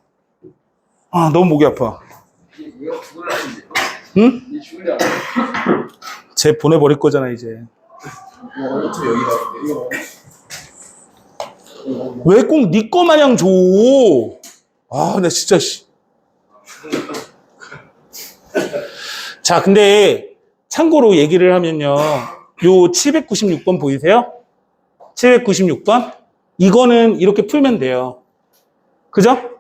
너무 목이 아파. 얘가 죽을라는데. 응? 얘 죽을래. 쟤 보내버릴 거잖아, 이제. 어떻게 여기 나왔는데? 이거 왜 꼭 네 거 마냥 줘? 나 진짜, 씨. 자, 근데, 참고로 얘기를 하면요. 요 796번 보이세요? 796번? 이거는 이렇게 풀면 돼요. 그죠?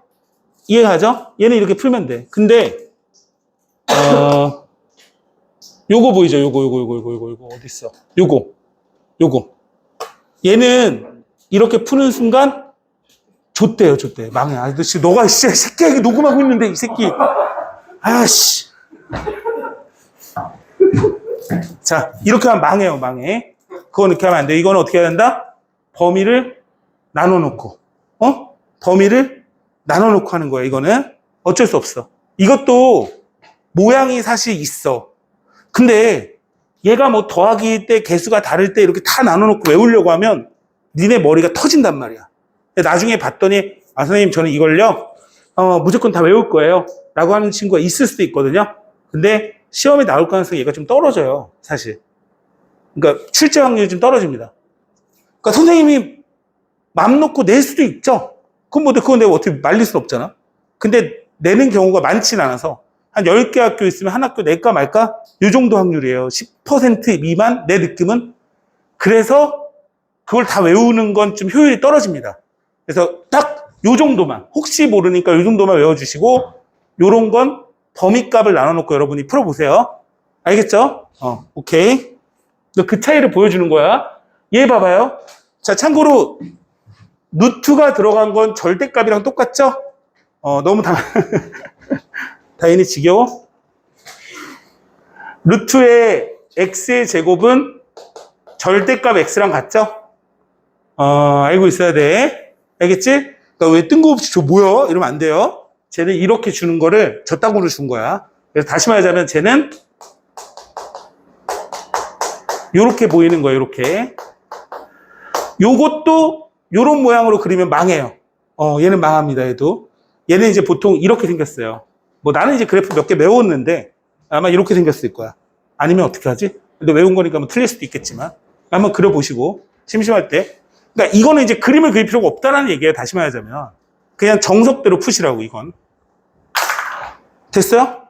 이해가죠? 얘는 이렇게 풀면 돼. 근데, 요거 보이죠? 요거, 어딨어? 요거. 얘는 이렇게 푸는 순간, 좆대요. 망해. 너가, 새끼야, 이거 녹음하고 있는데, 이 새끼. 아씨. 자, 이렇게 하면 망해. 그건 이렇게 하면 안 돼. 이거는 어떻게 해야 된다? 범위를 나눠놓고, 범위를 나눠놓고 하는 거야, 이거는. 어쩔 수 없어. 이것도 모양이 사실 있어. 근데 얘가 뭐 더하기 때 개수가 다를 때 이렇게 다 나눠놓고 외우려고 하면 니네 머리가 터진단 말이야. 나중에 봤더니, 선생님, 저는 이걸요, 무조건 다 외울 거예요. 라고 하는 친구가 있을 수도 있거든요. 근데 시험에 나올 가능성이 얘가 좀 떨어져요, 사실. 그러니까 출제 확률이 좀 떨어집니다. 그러니까 선생님이 맘 놓고 낼 수도 있죠. 그건 내가 어떻게 말릴 수 없잖아. 근데 내는 경우가 많지는 않아서 한 10개 학교 있으면 한 학교 낼까 말까? 이 정도 확률이에요. 10% 미만 내 느낌은. 그래서 그걸 다 외우는 건 좀 효율이 떨어집니다. 그래서 딱 요 정도만, 혹시 모르니까 요 정도만 외워주시고, 요런 건 범위값을 나눠놓고 여러분이 풀어보세요. 알겠죠? 오케이. 그 차이를 보여주는 거야. 얘 봐봐요. 자, 참고로 루트가 들어간 건 절대값이랑 똑같죠? 너무 다인이 지겨워? 루트의 x의 제곱은 절대값 x랑 같죠? 알고 있어야 돼. 알겠지? 그러니까 왜 뜬금없이 저 뭐야? 이러면 안 돼요. 쟤는 이렇게 주는 거를 저땅으로 준 거야. 그래서 다시 말하자면 쟤는 요렇게 보이는 거예요. 요렇게. 요것도 요런 모양으로 그리면 망해요. 얘는 망합니다. 얘도. 얘는 이제 보통 이렇게 생겼어요. 뭐 나는 이제 그래프 몇 개 외웠는데 아마 이렇게 생겼을 거야. 아니면 어떻게 하지? 근데 외운 거니까 뭐 틀릴 수도 있겠지만 한번 그려보시고 심심할 때. 그러니까 이거는 이제 그림을 그릴 필요가 없다는 얘기예요. 다시 말하자면 그냥 정석대로 푸시라고 이건. 됐어요?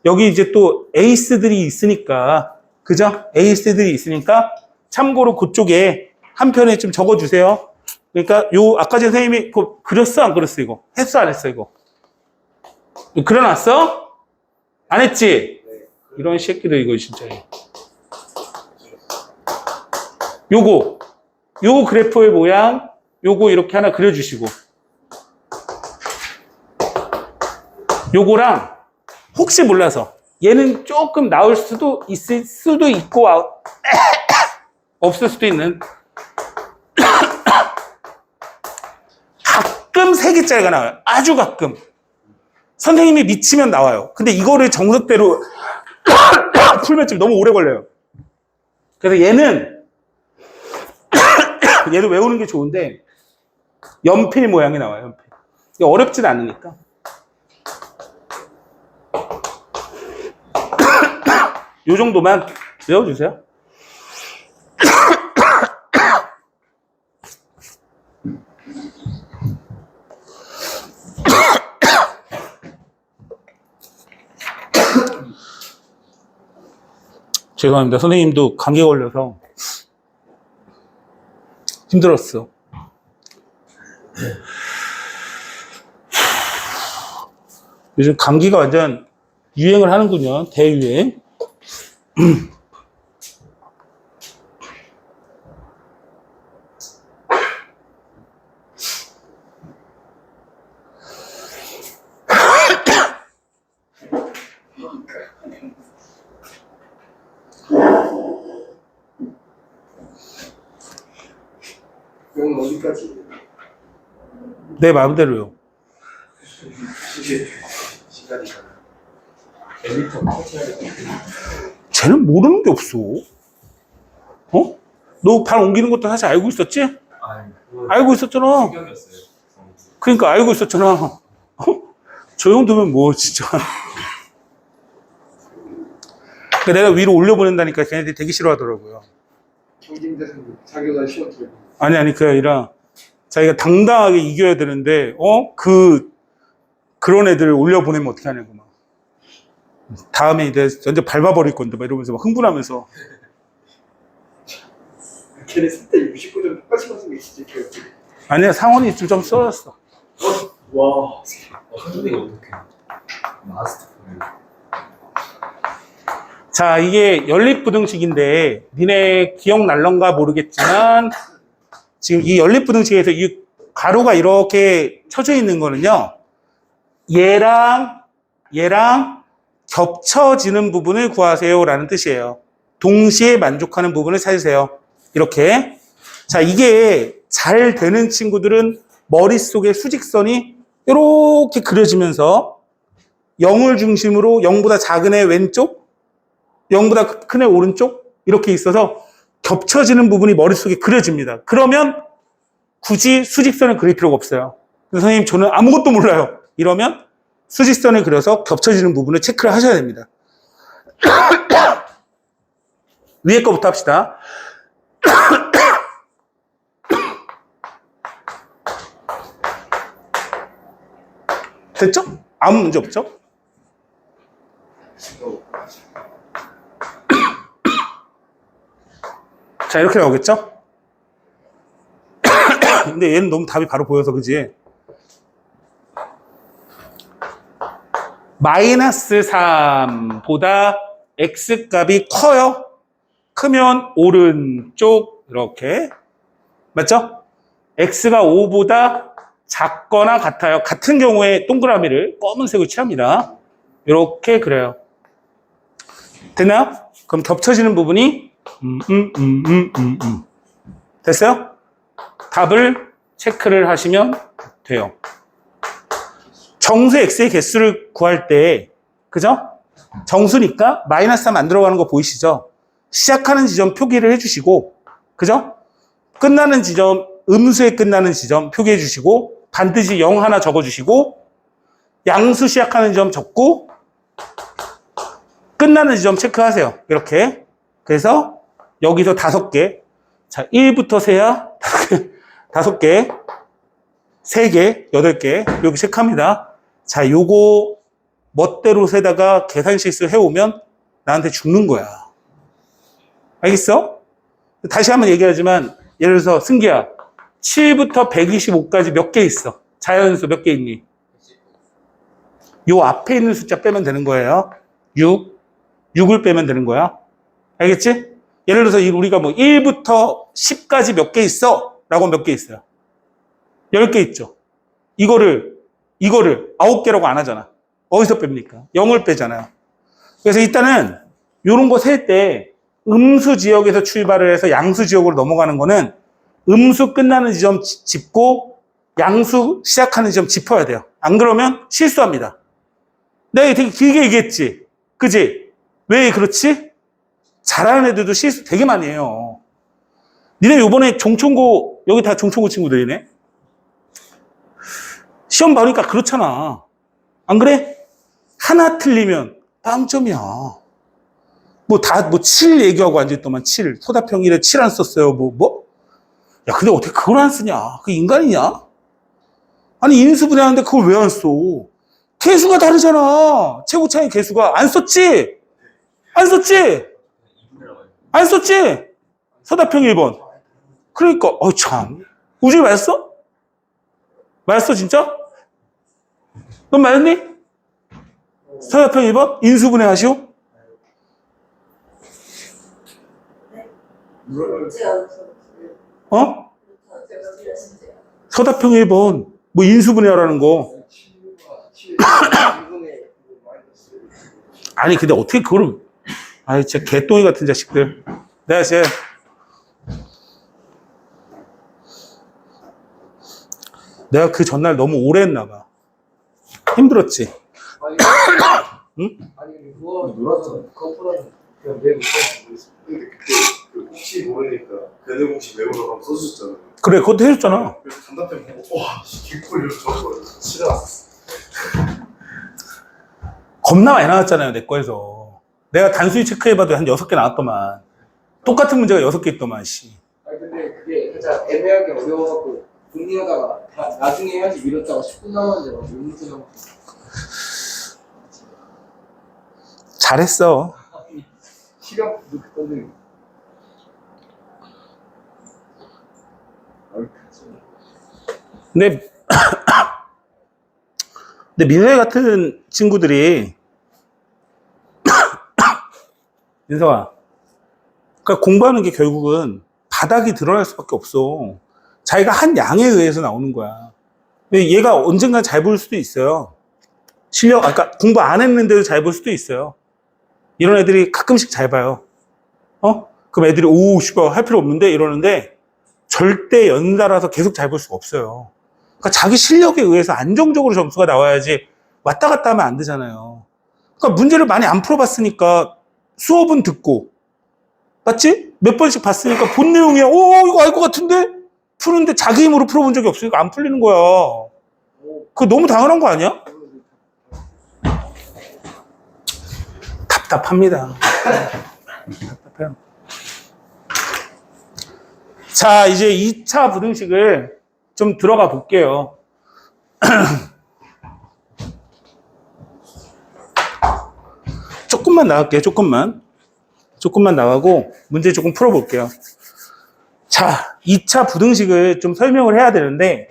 여기 이제 또 에이스들이 있으니까 그죠? 에이스들이 있으니까 참고로 그쪽에 한 편에 좀 적어주세요. 그러니까 요 아까 전에 선생님이 그렸어 안 그렸어 이거? 했어 안 했어 이거? 그려놨어? 안 했지? 이런 새끼들 이거 진짜. 요거 그래프의 모양 요거 이렇게 하나 그려주시고 요거랑 혹시 몰라서 얘는 조금 나올 수도 있을 수도 있고 없을 수도 있는 가끔 3개짜리가 나와요. 아주 가끔. 선생님이 미치면 나와요. 근데 이거를 정석대로 풀면 좀 너무 오래 걸려요. 그래서 얘도 외우는 게 좋은데 연필 모양이 나와요. 연필. 이게 어렵진 않으니까. 요 정도만 외워주세요. 죄송합니다. 선생님도 감기 걸려서 힘들었어. 요즘 감기가 완전 유행을 하는군요. 대유행. 이건 어디까지? 내 마음대로요. 이게 시간이잖아. 엘리트 터치하겠다. 쟤는 모르는 게 없어. 너 발 옮기는 것도 사실 알고 있었지? 알고 있었잖아. 충격이었어요. 그러니까 알고 있었잖아. 저 정도면 뭐 진짜. 그러니까 내가 위로 올려보낸다니까 걔네들이 되게 싫어하더라고요. 경쟁대상 자기가 시험 들고. 아니 그게 아니라 자기가 당당하게 이겨야 되는데 그런 애들 올려보내면 어떻게 하냐고 막. 다음에 이제 완전 밟아버릴 건데 막 이러면서 막 흥분하면서. 걔네 3대 69점 똑같이 맞은 게 진짜 개웃기네. 아니야 상원이 좀 썰었어. 와. 선생님 어떡해. 마스터. 자, 이게 연립부등식인데 니네 기억날런가 모르겠지만 지금 이 연립부등식에서 이 가로가 이렇게 쳐져 있는 거는요. 얘랑 겹쳐지는 부분을 구하세요라는 뜻이에요. 동시에 만족하는 부분을 찾으세요. 이렇게. 자, 이게 잘 되는 친구들은 머릿속에 수직선이 이렇게 그려지면서 0을 중심으로 0보다 작은 애 왼쪽, 0보다 큰 애 오른쪽 이렇게 있어서 겹쳐지는 부분이 머릿속에 그려집니다. 그러면 굳이 수직선을 그릴 필요가 없어요. 선생님 저는 아무것도 몰라요. 이러면 수직선을 그려서 겹쳐지는 부분을 체크를 하셔야 됩니다. 위에 거부터 합시다. 됐죠? 아무 문제 없죠? 자, 이렇게 나오겠죠? 근데 얘는 너무 답이 바로 보여서, 그지? 마이너스 3보다 x값이 커요? 크면 오른쪽, 이렇게. 맞죠? x가 5보다 작거나 같아요. 같은 경우에 동그라미를 검은색으로 칠합니다. 이렇게 그려요. 됐나요? 그럼 겹쳐지는 부분이 됐어요? 답을 체크를 하시면 돼요. 정수 x의 개수를 구할 때, 그죠? 정수니까 마이너스 3 안 들어가는 거 보이시죠? 시작하는 지점 표기를 해주시고, 그죠? 끝나는 지점, 음수에 끝나는 지점 표기해 주시고, 반드시 0 하나 적어주시고, 양수 시작하는 지점 적고, 끝나는 지점 체크하세요. 이렇게. 그래서 여기서 5개. 자, 1부터 세야 5개, 3개, 8개. 이렇게 체크합니다. 자, 요거 멋대로 세다가 계산 실수 해오면 나한테 죽는 거야. 알겠어? 다시 한번 얘기하지만, 예를 들어서 승기야, 7부터 125까지 몇 개 있어? 자연수 몇 개 있니? 요 앞에 있는 숫자 빼면 되는 거예요. 6을 빼면 되는 거야. 알겠지? 예를 들어서 우리가 뭐 1부터 10까지 몇 개 있어? 라고 몇 개 있어요? 10개 있죠. 이거를 9개라고 안 하잖아. 어디서 뺍니까? 0을 빼잖아요. 그래서 일단은 요런 거 셀 때 음수 지역에서 출발을 해서 양수 지역으로 넘어가는 거는 음수 끝나는 지점 짚고 양수 시작하는 지점 짚어야 돼요. 안 그러면 실수합니다. 내가 되게 길게 얘기했지. 그지? 왜 그렇지? 잘하는 애들도 실수 되게 많이 해요. 니네 요번에 종촌고, 여기 다 종촌고 친구들이네? 시험 봐보니까 그렇잖아. 안 그래? 하나 틀리면 빵점이야. 뭐 7 얘기하고 앉아있더만 7. 소다평일에 7 안 썼어요. 야, 근데 어떻게 그걸 안 쓰냐? 그 인간이냐? 아니, 인수분해하는데 그걸 왜 안 써? 개수가 다르잖아. 최고 차이 개수가. 안 썼지? 안 썼지? 안 썼지? 서다평 1번. 그러니까, 참. 우주이 맞았어? 맞았어, 진짜? 넌 맞았니? 서다평 1번? 인수분해 하시오? 어? 서다평 1번. 뭐 인수분해 하라는 거. 아니, 근데 어떻게 그걸. 아이, 진짜 개똥이 같은 자식들. 내가 그 전날 너무 오래 했나 봐. 힘들었지? 응? 아니, 그거 놀았잖아. 그것보다는 그냥 내 못했어. 근데 그때 혹시 모르니까 배드 공식 외우라고 한번 써주셨잖아요. 그래, 그것도 해줬잖아. 그래서 단답형 보고 와 개꿀 이러고 적어버려. 치러놨어. 겁나 많이 나왔잖아요, 내 거에서. 내가 단순히 체크해봐도 한 6개 나왔더만. 똑같은 문제가 6개 있더만, 씨. 아니, 근데 그게 살짝 애매하게 어려워갖고 궁리하다가 나중에 해야지 미뤘다가 10분 남았는데 막 6분 남았어. 잘했어. 시력 이렇게 던지는 거. 근데 민서이 같은 친구들이 민서아, 그러니까 공부하는 게 결국은 바닥이 드러날 수밖에 없어. 자기가 한 양에 의해서 나오는 거야. 얘가 언젠가 잘 볼 수도 있어요. 그러니까 공부 안 했는데도 잘 볼 수도 있어요. 이런 애들이 가끔씩 잘 봐요. 그럼 애들이 씨발 할 필요 없는데 이러는데 절대 연달아서 계속 잘 볼 수가 없어요. 그러니까 자기 실력에 의해서 안정적으로 점수가 나와야지 왔다 갔다 하면 안 되잖아요. 그러니까 문제를 많이 안 풀어봤으니까 수업은 듣고, 맞지? 몇 번씩 봤으니까 본 내용이야. 이거 알 것 같은데? 푸는데 자기 힘으로 풀어본 적이 없으니까 안 풀리는 거야. 그거 너무 당연한 거 아니야? 답답합니다. 답답해요. 자, 이제 2차 부등식을 좀 들어가 볼게요. 조금만 나갈게요, 조금만 나가고 문제 조금 풀어볼게요. 자, 2차 부등식을 좀 설명을 해야 되는데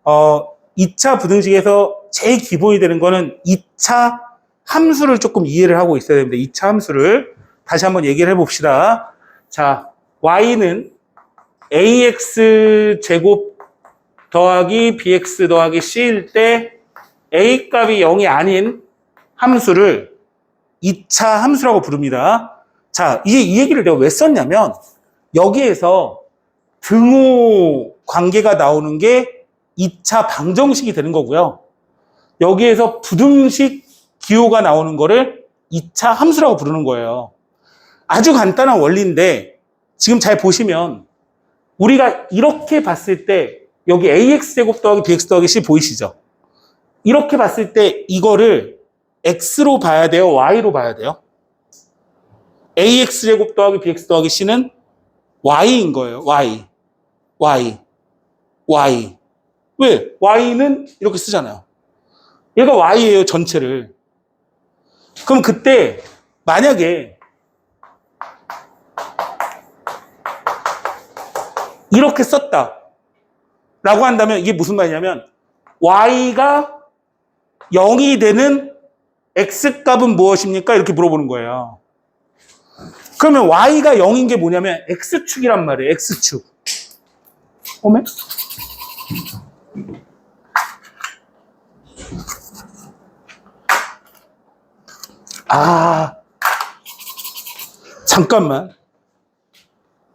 2차 부등식에서 제일 기본이 되는 거는 2차 함수를 조금 이해를 하고 있어야 됩니다. 2차 함수를 다시 한번 얘기를 해봅시다. 자, y는 ax 제곱 더하기 bx 더하기 c일 때 a 값이 0이 아닌 함수를 2차 함수라고 부릅니다. 자, 이 얘기를 내가 왜 썼냐면 여기에서 등호 관계가 나오는 게 2차 방정식이 되는 거고요. 여기에서 부등식 기호가 나오는 거를 2차 함수라고 부르는 거예요. 아주 간단한 원리인데 지금 잘 보시면 우리가 이렇게 봤을 때 여기 ax제곱 더하기 bx 더하기 c 보이시죠? 이렇게 봤을 때 이거를 x로 봐야 돼요? y로 봐야 돼요? ax제곱 더하기 bx 더하기 c는 y인 거예요. y. 왜? y는 이렇게 쓰잖아요. 얘가 y예요, 전체를. 그럼 그때 만약에 이렇게 썼다 라고 한다면 이게 무슨 말이냐면 y가 0이 되는 x값은 무엇입니까? 이렇게 물어보는 거예요. 그러면 y가 0인 게 뭐냐면 x축이란 말이에요. x축. 오메?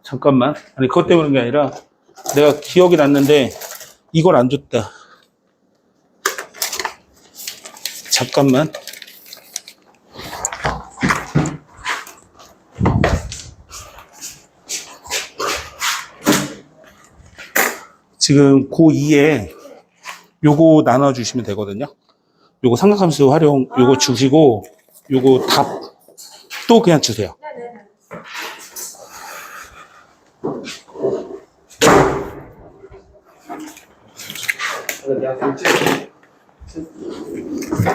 잠깐만. 아니, 그것 때문에 게 아니라 내가 기억이 났는데 이걸 안 줬다. 잠깐만. 지금 고2에 요거 나눠주시면 되거든요. 요거 삼각함수 활용, 요거 주시고, 요거 답도 그냥 주세요.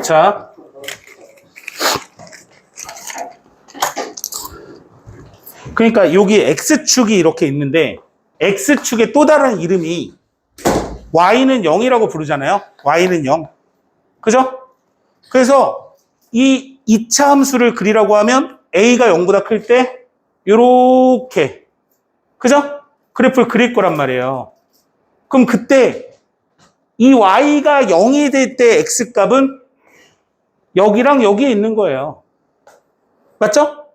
자. 그러니까 여기 X축이 이렇게 있는데, X축의 또 다른 이름이 Y는 0이라고 부르잖아요. Y는 0. 그죠? 그래서 이 2차 함수를 그리라고 하면 A가 0보다 클 때 요렇게, 그죠? 그래프를 그릴 거란 말이에요. 그럼 그때 이 Y가 0이 될 때 X값은 여기랑 여기에 있는 거예요. 맞죠?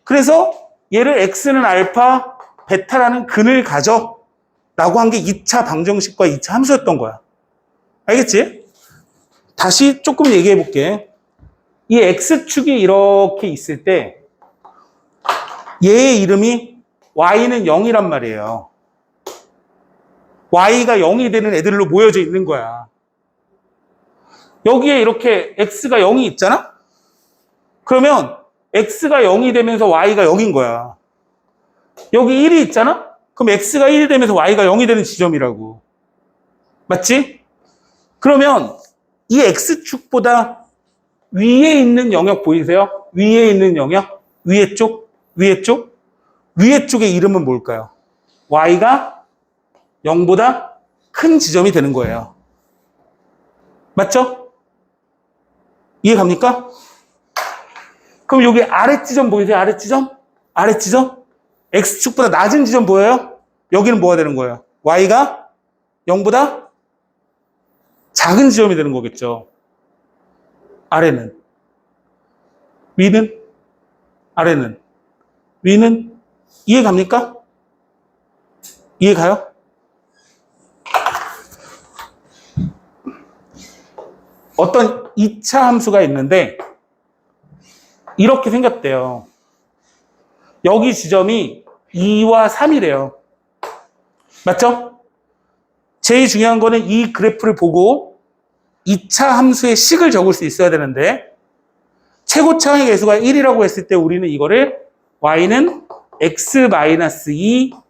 그래서 얘를 X는 알파, 베타라는 근을 가져 라고 한 게 2차 방정식과 2차 함수였던 거야. 알겠지? 다시 조금 얘기해 볼게. 이 X축이 이렇게 있을 때 얘의 이름이 Y는 0이란 말이에요. Y가 0이 되는 애들로 모여져 있는 거야. 여기에 이렇게 X가 0이 있잖아? 그러면 X가 0이 되면서 Y가 0인 거야. 여기 1이 있잖아? 그럼 X가 1이 되면서 Y가 0이 되는 지점이라고. 맞지? 그러면 이 X축보다 위에 있는 영역 보이세요? 위에 있는 영역? 위에 쪽? 위에 쪽? 위에 쪽의 이름은 뭘까요? Y가 0보다 큰 지점이 되는 거예요. 맞죠? 이해 갑니까? 그럼 여기 아래 지점 보이세요? 아래 지점? 아래 지점? X축보다 낮은 지점 보여요? 여기는 뭐가 되는 거예요? Y가 0보다 작은 지점이 되는 거겠죠. 아래는? 위는? 아래는? 위는? 이해 갑니까? 이해 가요? 어떤 2차 함수가 있는데 이렇게 생겼대요. 여기 지점이 2와 3이래요. 맞죠? 제일 중요한 거는 이 그래프를 보고 2차 함수의 식을 적을 수 있어야 되는데 최고차의 개수가 1이라고 했을 때 우리는 이거를 y는 x-2,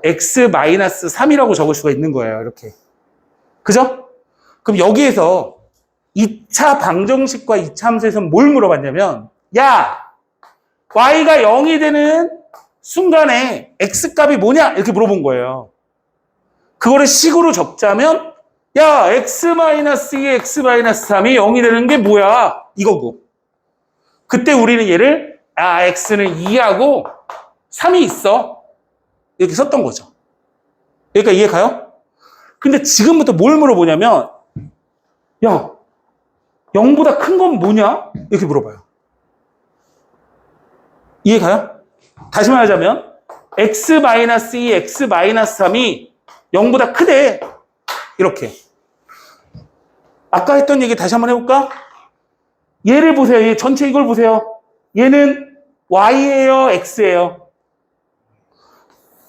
x-3이라고 적을 수가 있는 거예요. 이렇게. 그죠? 그럼 여기에서 2차 방정식과 2차 함수에서 뭘 물어봤냐면 야! y가 0이 되는 순간에 x값이 뭐냐? 이렇게 물어본 거예요. 그거를 식으로 적자면 야, x-2, x-3이 0이 되는 게 뭐야? 이거고. 그때 우리는 얘를 x는 2하고 3이 있어. 이렇게 썼던 거죠. 그러니까 이해 가요? 근데 지금부터 뭘 물어보냐면 야, 0보다 큰 건 뭐냐? 이렇게 물어봐요. 이해가요? 다시 말하자면 x-2, x-3이 0보다 크대. 이렇게. 아까 했던 얘기 다시 한번 해볼까? 얘를 보세요. 얘 전체 이걸 보세요. 얘는 y예요, x예요?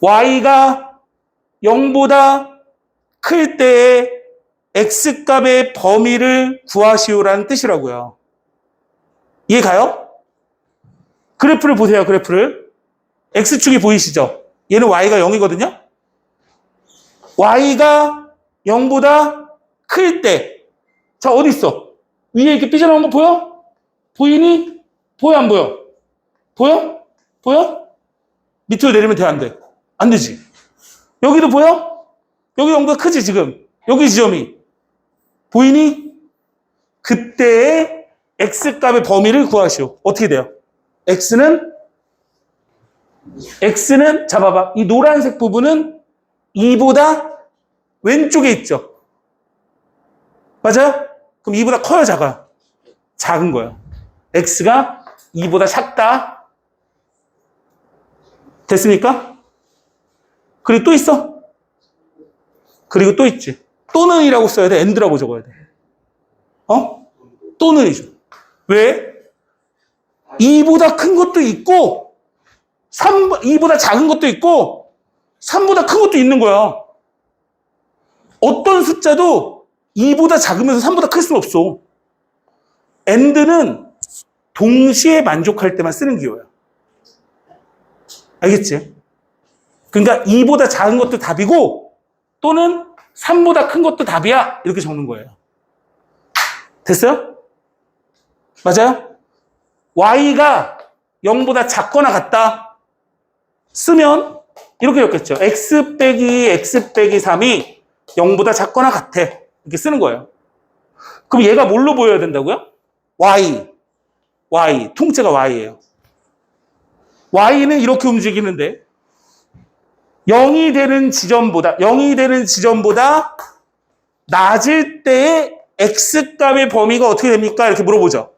y가 0보다 클 때의 x값의 범위를 구하시오라는 뜻이라고요. 이해가요? 그래프를 보세요, 그래프를. x축이 보이시죠? 얘는 y가 0이거든요? y가 0보다 클 때. 자, 어디 있어? 위에 이렇게 삐져나온 거 보여? 보이니? 보여, 안 보여? 보여? 보여? 밑으로 내리면 돼, 안 돼? 안 되지. 여기도 보여? 여기 0보다 크지, 지금? 여기 지점이. 보이니? 그때의 x값의 범위를 구하시오. 어떻게 돼요? x는 잡아봐. 이 노란색 부분은 2보다 왼쪽에 있죠. 맞아요? 그럼 2보다 커요, 작아요? 작은 거예요. x가 2보다 작다. 됐습니까? 그리고 또 있어? 그리고 또 있지. 또는이라고 써야 돼? and라고 적어야 돼? 또는이죠. 왜? 2보다 큰 것도 있고 2보다 작은 것도 있고 3보다 큰 것도 있는 거야. 어떤 숫자도 2보다 작으면서 3보다 클 수는 없어. and는 동시에 만족할 때만 쓰는 기호야. 알겠지? 그러니까 2보다 작은 것도 답이고 또는 3보다 큰 것도 답이야. 이렇게 적는 거예요. 됐어요? 맞아요? y가 0보다 작거나 같다 쓰면 이렇게 적겠죠. x 빼기 x 빼기 3이 0보다 작거나 같아. 이렇게 쓰는 거예요. 그럼 얘가 뭘로 보여야 된다고요? y. 통째가 y예요. y는 이렇게 움직이는데 0이 되는 지점보다 낮을 때의 x값의 범위가 어떻게 됩니까? 이렇게 물어보죠.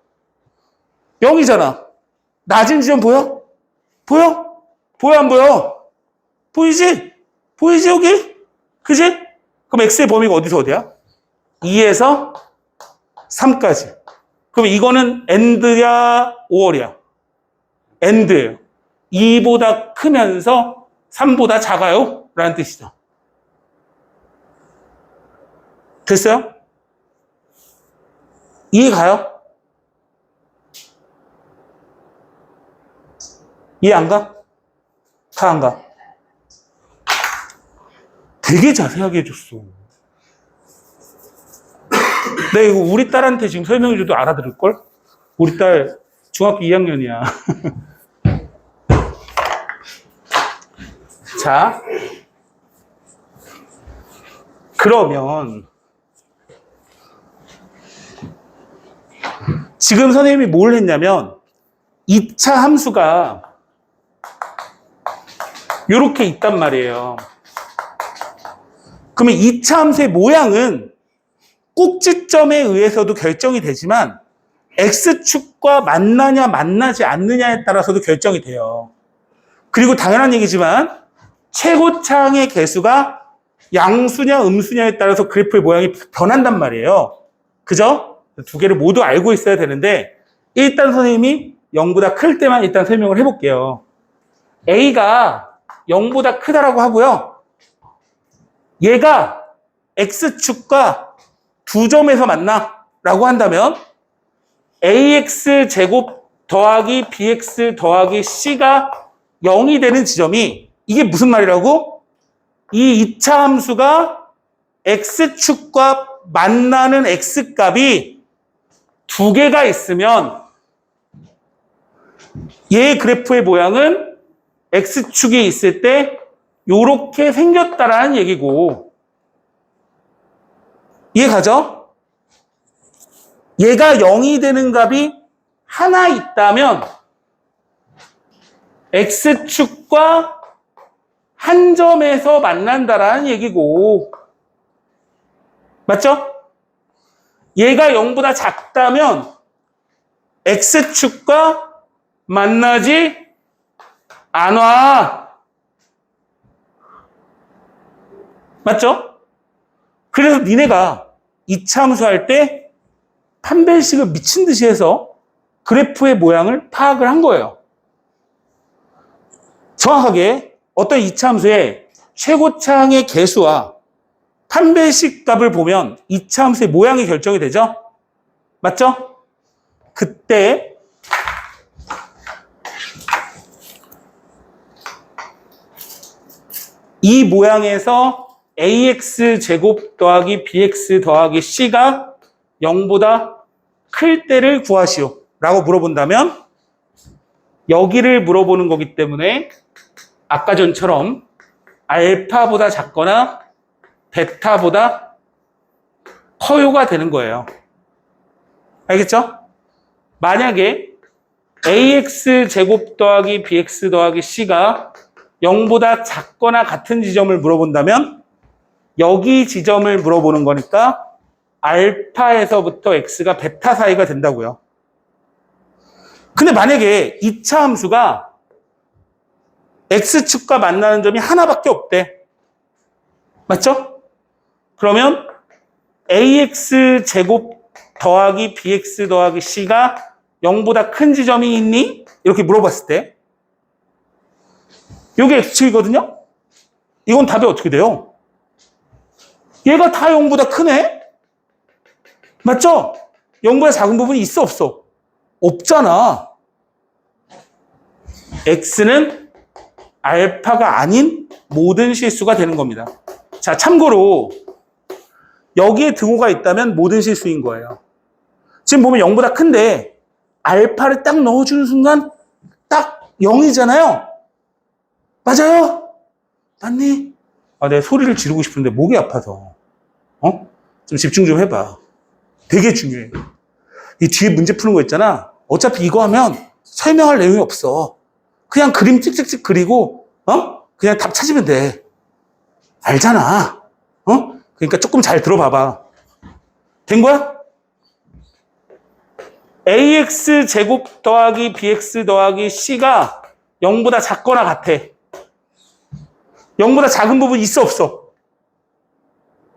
0이잖아. 낮은 지점 보여? 보여? 보여, 안 보여? 보이지? 보이지, 여기? 그지? 그럼 x의 범위가 어디서 어디야? 2에서 3까지. 그럼 이거는 and야, 5월이야? and예요. 2보다 크면서 3보다 작아요? 라는 뜻이죠. 됐어요? 이해 가요? 이해 안 가? 가, 안 가? 되게 자세하게 해줬어. 내가 이거 우리 딸한테 지금 설명해줘도 알아들을걸? 우리 딸 중학교 2학년이야. 자, 그러면 지금 선생님이 뭘 했냐면 2차 함수가 이렇게 있단 말이에요. 그러면 2차 함수의 모양은 꼭지점에 의해서도 결정이 되지만 x축과 만나냐 만나지 않느냐에 따라서도 결정이 돼요. 그리고 당연한 얘기지만 최고창의 개수가 양수냐 음수냐에 따라서 그래프의 모양이 변한단 말이에요. 그죠? 두 개를 모두 알고 있어야 되는데 일단 선생님이 0보다 클 때만 일단 설명을 해볼게요. a가 0보다 크다라고 하고요. 얘가 x축과 두 점에서 만나 라고 한다면 ax제곱 더하기 bx 더하기 c가 0이 되는 지점이 이게 무슨 말이라고? 이 2차 함수가 x축과 만나는 x값이 두 개가 있으면 얘 그래프의 모양은 x축이 있을 때 요렇게 생겼다라는 얘기고 이해가죠? 얘가 0이 되는 값이 하나 있다면 x축과 한 점에서 만난다라는 얘기고 맞죠? 얘가 0보다 작다면 x축과 만나지 안 와. 맞죠? 그래서 니네가 이차 함수 할 때 판별식을 미친 듯이 해서 그래프의 모양을 파악을 한 거예요. 정확하게 어떤 이차 함수의 최고차항의 개수와 판별식 값을 보면 이차 함수의 모양이 결정이 되죠? 맞죠? 그때 이 모양에서 ax 제곱 더하기 bx 더하기 c가 0보다 클 때를 구하시오 라고 물어본다면 여기를 물어보는 거기 때문에 아까 전처럼 알파보다 작거나 베타보다 커요가 되는 거예요. 알겠죠? 만약에 ax 제곱 더하기 bx 더하기 c가 0보다 작거나 같은 지점을 물어본다면 여기 지점을 물어보는 거니까 알파에서부터 x가 베타 사이가 된다고요. 근데 만약에 2차 함수가 x축과 만나는 점이 하나밖에 없대. 맞죠? 그러면 ax 제곱 더하기 bx 더하기 c가 0보다 큰 지점이 있니? 이렇게 물어봤을 때 이게 x축이거든요? 이건 답이 어떻게 돼요? 얘가 다 0보다 크네? 맞죠? 0보다 작은 부분이 있어 없어? 없잖아. x는 알파가 아닌 모든 실수가 되는 겁니다. 자, 참고로 여기에 등호가 있다면 모든 실수인 거예요. 지금 보면 0보다 큰데 알파를 딱 넣어주는 순간 딱 0이잖아요. 맞아요? 맞니? 아, 내가 소리를 지르고 싶은데 목이 아파서. 좀 집중 좀 해봐. 되게 중요해. 이 뒤에 문제 푸는 거 있잖아. 어차피 이거 하면 설명할 내용이 없어. 그냥 그림 찍찍찍 그리고, 그냥 답 찾으면 돼. 알잖아. 그러니까 조금 잘 들어봐봐. 된 거야? ax 제곱 더하기 bx 더하기 c가 0보다 작거나 같아. 0보다 작은 부분 있어 없어?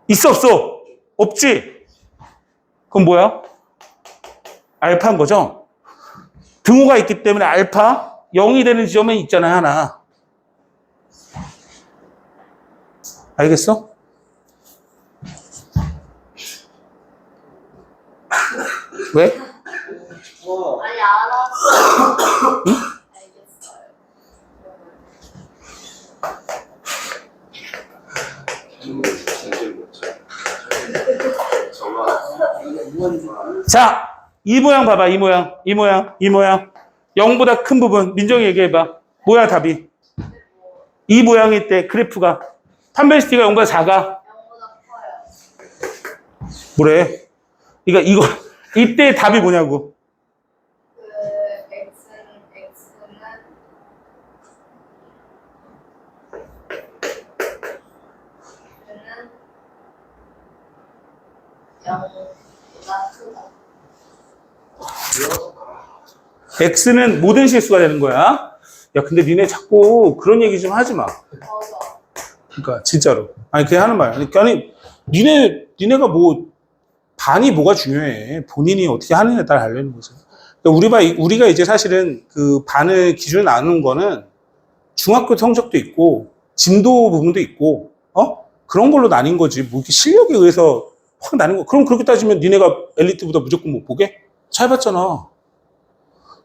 있어 없어? 없지? 그럼 뭐야? 알파인 거죠? 등호가 있기 때문에 알파 0이 되는 지점에 있잖아요, 하나. 알겠어? 왜? 아니 알았어. 응? 알겠어요. 자, 이 모양 봐봐, 이 모양, 이 모양, 이 모양. 0보다 큰 부분, 민정이 얘기해봐. 뭐야, 답이? 이 모양일 때 그래프가 판별시티가 0보다 작아. 0보다 커요. 뭐래? 그러니까 이거 이때 답이 뭐냐고. 그 x는 그는 0보다 크다. X는 모든 실수가 되는 거야. 야, 근데 니네 자꾸 그런 얘기 좀 하지 마. 맞아. 그러니까 진짜로. 아니 그냥 하는 말. 아니 니네가 뭐 반이 뭐가 중요해. 본인이 어떻게 하느냐에 따라 달리는 거죠. 그러니까 우리가 이제 사실은 그 반을 기준을 나누는 거는 중학교 성적도 있고 진도 부분도 있고 그런 걸로 나뉜 거지. 뭐 이렇게 실력에 의해서 확 나뉜 거. 그럼 그렇게 따지면 니네가 엘리트보다 무조건 못 보게? 잘 봤잖아.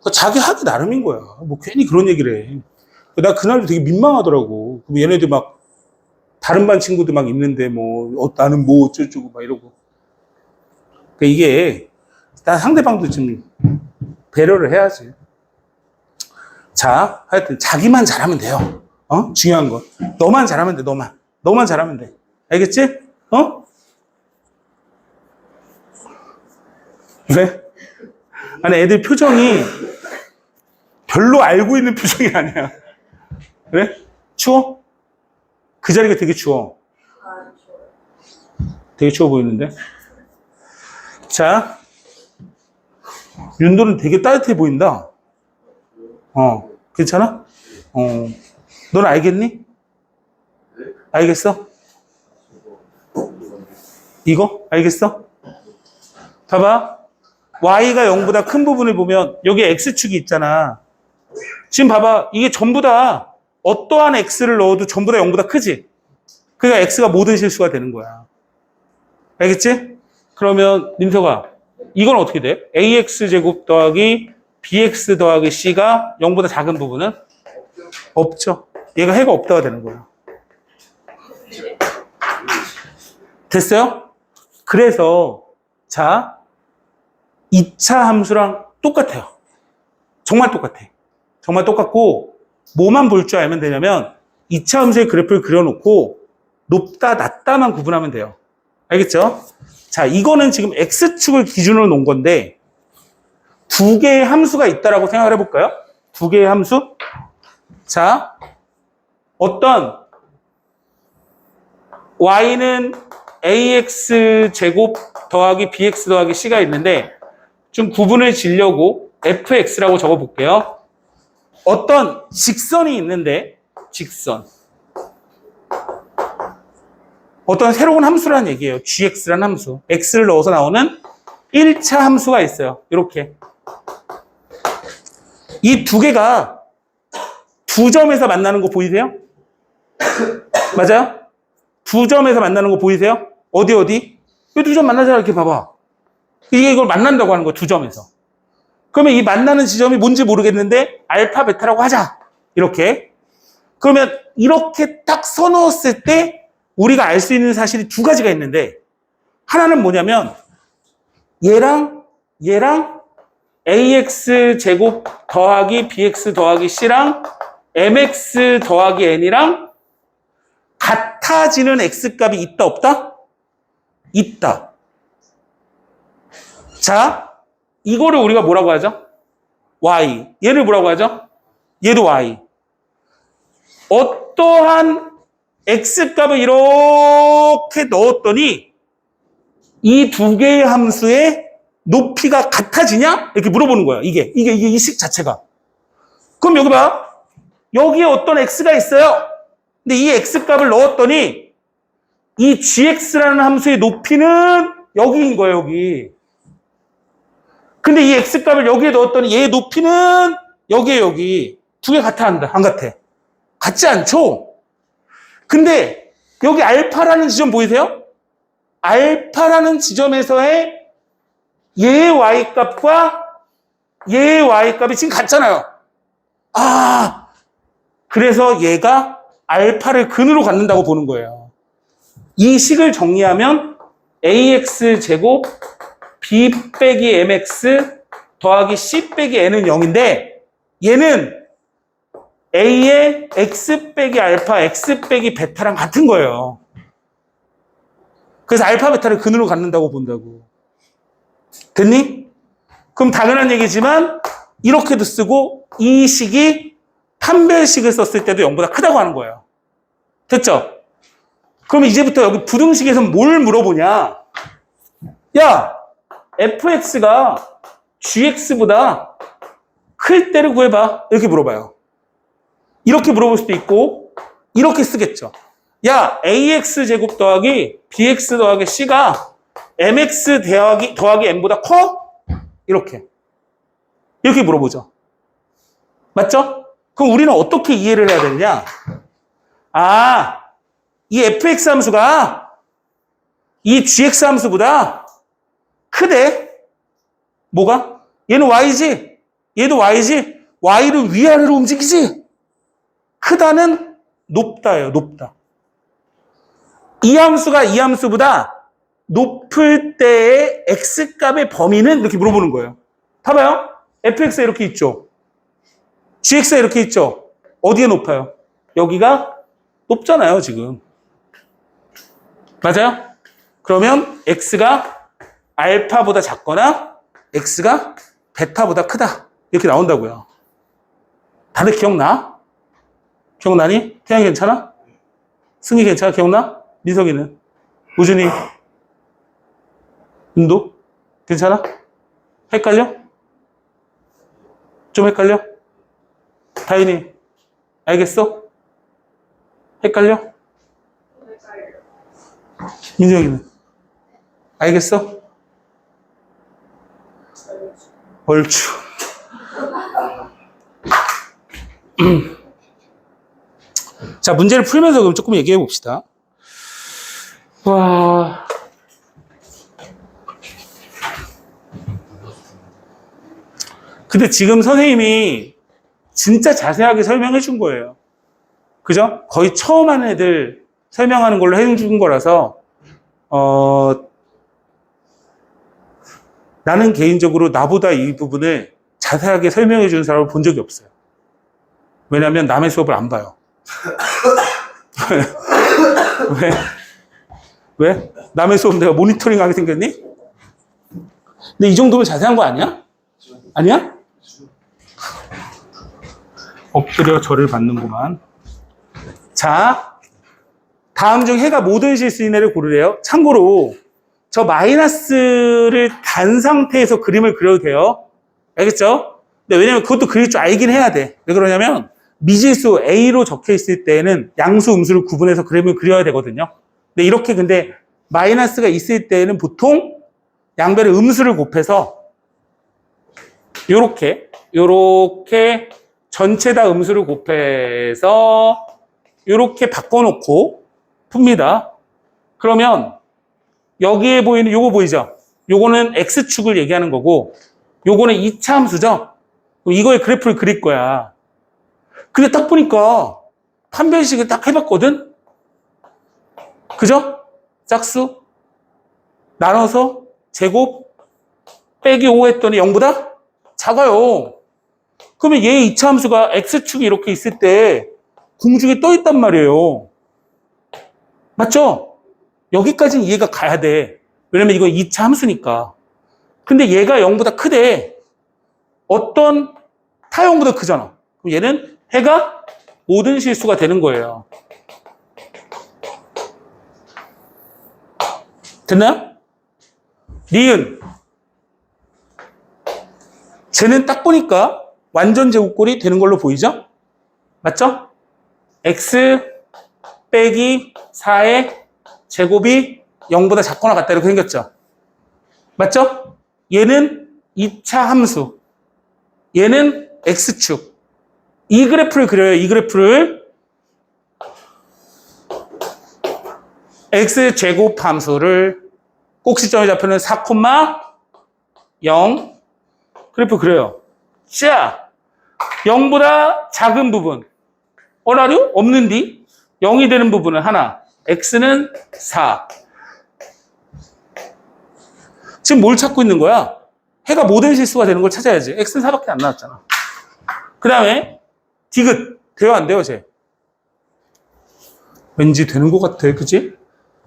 그러니까 자기 하기 나름인 거야. 뭐 괜히 그런 얘기를 해. 나 그날도 되게 민망하더라고. 얘네들 막 다른 반 친구들 막 있는데 뭐 나는 뭐 어쩌고 막 이러고. 그러니까 이게 나 상대방도 좀 배려를 해야지. 자, 하여튼 자기만 잘하면 돼요. 중요한 건 너만 잘하면 돼. 너만 잘하면 돼. 알겠지? 왜? 아니 애들 표정이 별로 알고 있는 표정이 아니야. 그래? 추워? 그 자리가 되게 추워. 아, 좋아요. 되게 추워 보이는데? 자, 윤도는 되게 따뜻해 보인다. 괜찮아? 넌 알겠니? 알겠어? 이거? 알겠어? 봐봐. y가 0보다 큰 부분을 보면 여기 x축이 있잖아. 지금 봐봐. 이게 전부 다 어떠한 x를 넣어도 전부 다 0보다 크지? 그러니까 x가 모든 실수가 되는 거야. 알겠지? 그러면 민서가 이건 어떻게 돼? ax제곱 더하기 bx 더하기 c가 0보다 작은 부분은? 없죠. 얘가 해가 없다가 되는 거야. 됐어요? 그래서 자 2차 함수랑 똑같아요. 정말 똑같아. 정말 똑같고 뭐만 볼 줄 알면 되냐면 2차 함수의 그래프를 그려놓고 높다 낮다만 구분하면 돼요. 알겠죠? 자, 이거는 지금 x축을 기준으로 놓은 건데 두 개의 함수가 있다라고 생각을 해볼까요? 두 개의 함수? 자, 어떤 y는 ax 제곱 더하기 bx 더하기 c가 있는데 좀 구분을 지려고 fx라고 적어볼게요. 어떤 직선이 있는데 직선 어떤 새로운 함수라는 얘기예요. gx라는 함수. x를 넣어서 나오는 1차 함수가 있어요. 이렇게. 이 두 개가 두 점에서 만나는 거 보이세요? 맞아요? 두 점에서 만나는 거 보이세요? 어디? 이 두 점 만나잖아. 이렇게 봐봐. 이게 이걸 만난다고 하는 거야. 두 점에서. 그러면 이 만나는 지점이 뭔지 모르겠는데 알파, 베타라고 하자. 이렇게. 그러면 이렇게 딱 써놓았을 때 우리가 알 수 있는 사실이 두 가지가 있는데 하나는 뭐냐면 얘랑 ax 제곱 더하기 bx 더하기 c랑 mx 더하기 n이랑 같아지는 x값이 있다 없다? 있다. 자, 이거를 우리가 뭐라고 하죠? y. 얘를 뭐라고 하죠? 얘도 y. 어떠한 x값을 이렇게 넣었더니 이 두 개의 함수의 높이가 같아지냐? 이렇게 물어보는 거야. 이게 이 식 자체가. 그럼 여기 봐. 여기에 어떤 x가 있어요. 근데 이 x값을 넣었더니 이 gx라는 함수의 높이는 여기인 거예요. 여기. 근데 이 x값을 여기에 넣었더니 얘의 높이는 여기에 여기. 두 개 같아 안 같아? 같지 않죠? 근데 여기 알파라는 지점 보이세요? 알파라는 지점에서의 얘의 y값과 얘의 y값이 지금 같잖아요. 아, 그래서 얘가 알파를 근으로 갖는다고 보는 거예요. 이 식을 정리하면 ax 제곱 b 빼기 mx 더하기 c 빼기 n은 0인데 얘는 a의 x 빼기 알파, x 빼기 베타랑 같은 거예요. 그래서 알파, 베타를 근으로 갖는다고 본다고. 됐니? 그럼 당연한 얘기지만 이렇게도 쓰고 이 식이 판별식을 썼을 때도 0보다 크다고 하는 거예요. 됐죠? 그럼 이제부터 여기 부등식에서 뭘 물어보냐? 야, fx가 gx보다 클 때를 구해봐. 이렇게 물어봐요. 이렇게 물어볼 수도 있고 이렇게 쓰겠죠. 야, ax 제곱 더하기 bx 더하기 c가 mx 더하기 n보다 커? 이렇게 물어보죠. 맞죠? 그럼 우리는 어떻게 이해를 해야 되느냐? 아, 이 fx 함수가 이 gx 함수보다 크대. 뭐가? 얘는 y지? 얘도 y지? y를 위아래로 움직이지? 크다는 높다예요. 높다. 이 함수가 이 함수보다 높을 때의 x값의 범위는 이렇게 물어보는 거예요. 봐봐요. fx가 이렇게 있죠. gx가 이렇게 있죠. 어디에 높아요? 여기가 높잖아요, 지금. 맞아요? 그러면 x가 알파보다 작거나 x가 베타보다 크다. 이렇게 나온다고요. 다들 기억나? 기억나니? 태양이 괜찮아? 승희 괜찮아? 기억나? 민석이는? 우준이? 윤도? 괜찮아? 헷갈려? 좀 헷갈려? 다인이? 알겠어? 헷갈려? 헷갈려. 민정이는? 알겠어? 얼추. 자, 문제를 풀면서 그럼 조금 얘기해 봅시다. 와. 근데 지금 선생님이 진짜 자세하게 설명해 준 거예요. 그죠? 거의 처음 하는 애들 설명하는 걸로 해 준 거라서, 나는 개인적으로 나보다 이 부분을 자세하게 설명해 준 사람을 본 적이 없어요. 왜냐면 남의 수업을 안 봐요. 왜? 왜? 남의 수업 내가 모니터링 하게 생겼니? 근데 이 정도면 자세한 거 아니야? 아니야? 엎드려 절을 받는구만. 자, 다음 중 해가 모든 실수 이내를 고르래요. 참고로 저 마이너스를 단 상태에서 그림을 그려도 돼요. 알겠죠? 근데 왜냐면 그것도 그릴 줄 알긴 해야 돼. 왜 그러냐면 미지수 A로 적혀 있을 때는 양수, 음수를 구분해서 그림을 그려야 되거든요. 근데 이렇게 근데 마이너스가 있을 때는 보통 양변의 음수를 곱해서 요렇게 전체 다 음수를 곱해서 요렇게 바꿔놓고 풉니다. 그러면 여기에 보이는 요거 보이죠? 요거는 X축을 얘기하는 거고 요거는 2차 함수죠? 이거의 그래프를 그릴 거야. 근데 딱 보니까 판별식을 딱 해봤거든? 그죠? 짝수 나눠서 제곱 빼기 5 했더니 0보다 작아요. 그러면 얘 2차 함수가 X축이 이렇게 있을 때 공중에 떠 있단 말이에요. 맞죠? 여기까지는 이해가 가야 돼. 왜냐면 이건 2차 함수니까. 근데 얘가 0보다 크대. 어떤 타형보다 크잖아. 그럼 얘는 해가 모든 실수가 되는 거예요. 됐나요? 니은. 쟤는 딱 보니까 완전 제곱꼴이 되는 걸로 보이죠? 맞죠? x 빼기 4의 제곱이 0보다 작거나 같다 이렇게 생겼죠? 맞죠? 얘는 2차 함수. 얘는 x축. 이 그래프를 그려요. 이 그래프를. x제곱 함수를 꼭지점의 좌표는 4,0 그래프 그려요. 자, 0보다 작은 부분. 어라류? 없는디? 0이 되는 부분은 하나. x는 4. 지금 뭘 찾고 있는 거야? 해가 모든 실수가 되는 걸 찾아야지. x는 4밖에 안 나왔잖아. 그 다음에 디귿. 돼요, 안 돼요, 쟤? 왠지 되는 것 같아, 그치?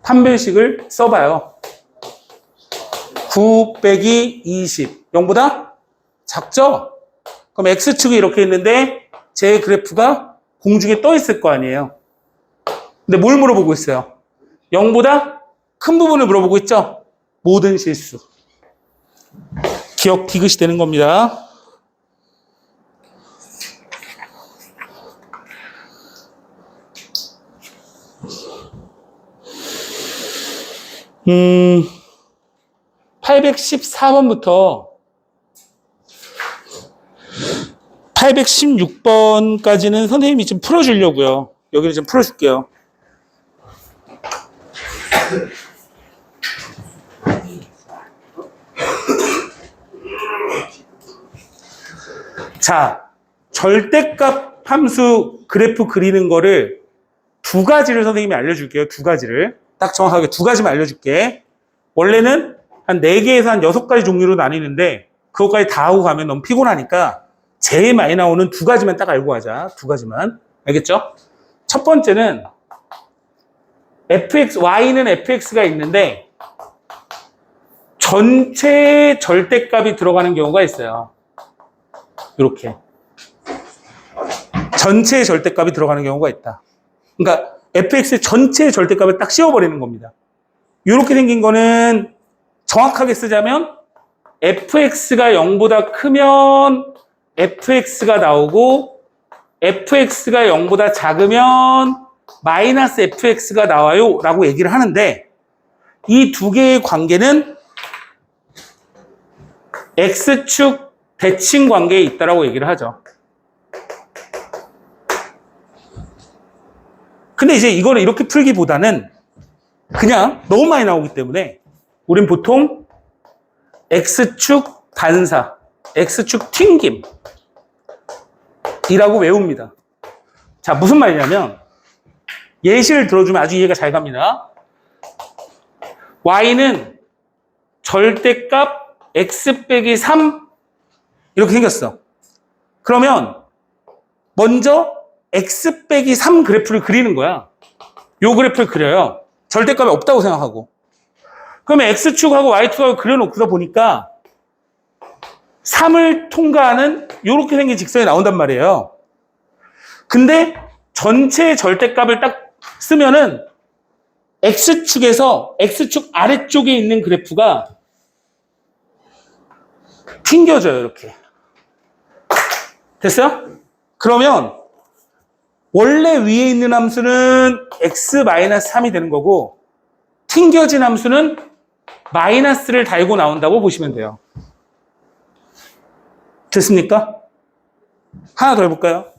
판별식을 써봐요. 9 빼기 20. 0보다 작죠? 그럼 x축이 이렇게 있는데 제 그래프가 공중에 떠 있을 거 아니에요. 근데 뭘 물어보고 있어요? 0보다 큰 부분을 물어보고 있죠? 모든 실수. 기억 디귿이 되는 겁니다. 음, 814번부터 816번까지는 선생님이 좀 풀어주려고요. 여기는 좀 풀어줄게요. 자, 절대값 함수 그래프 그리는 거를 두 가지를 선생님이 알려줄게요. 두 가지를. 딱 정확하게 두 가지만 알려줄게. 원래는 한 4개에서 한 6가지 종류로 나뉘는데 그것까지 다 하고 가면 너무 피곤하니까 제일 많이 나오는 두 가지만 딱 알고 가자. 두 가지만. 알겠죠? 첫 번째는 fx, y는 fx가 있는데 전체 절대값이 들어가는 경우가 있어요. 이렇게. 전체의 절대값이 들어가는 경우가 있다. 그러니까 fx의 전체의 절대값을 딱 씌워버리는 겁니다. 이렇게 생긴 거는 정확하게 쓰자면 fx가 0보다 크면 fx가 나오고 fx가 0보다 작으면 마이너스 fx가 나와요 라고 얘기를 하는데 이 두 개의 관계는 x축 대칭 관계에 있다라고 얘기를 하죠. 근데 이제 이거를 이렇게 풀기보다는 그냥 너무 많이 나오기 때문에 우린 보통 x축 반사, x축 튕김 이라고 외웁니다. 자, 무슨 말이냐면 예시를 들어주면 아주 이해가 잘 갑니다. y는 절대값 x 빼기 3 이렇게 생겼어. 그러면 먼저 x 빼기 3 그래프를 그리는 거야. 요 그래프를 그려요. 절대값이 없다고 생각하고. 그러면 x축하고 y축하고 그려놓고서 보니까 3을 통과하는 요렇게 생긴 직선이 나온단 말이에요. 근데 전체 절대값을 딱 쓰면은 x축에서 x축 아래쪽에 있는 그래프가 튕겨져요, 이렇게. 됐어요? 그러면 원래 위에 있는 함수는 x-3이 되는 거고 튕겨진 함수는 마이너스를 달고 나온다고 보시면 돼요. 됐습니까? 하나 더 해볼까요?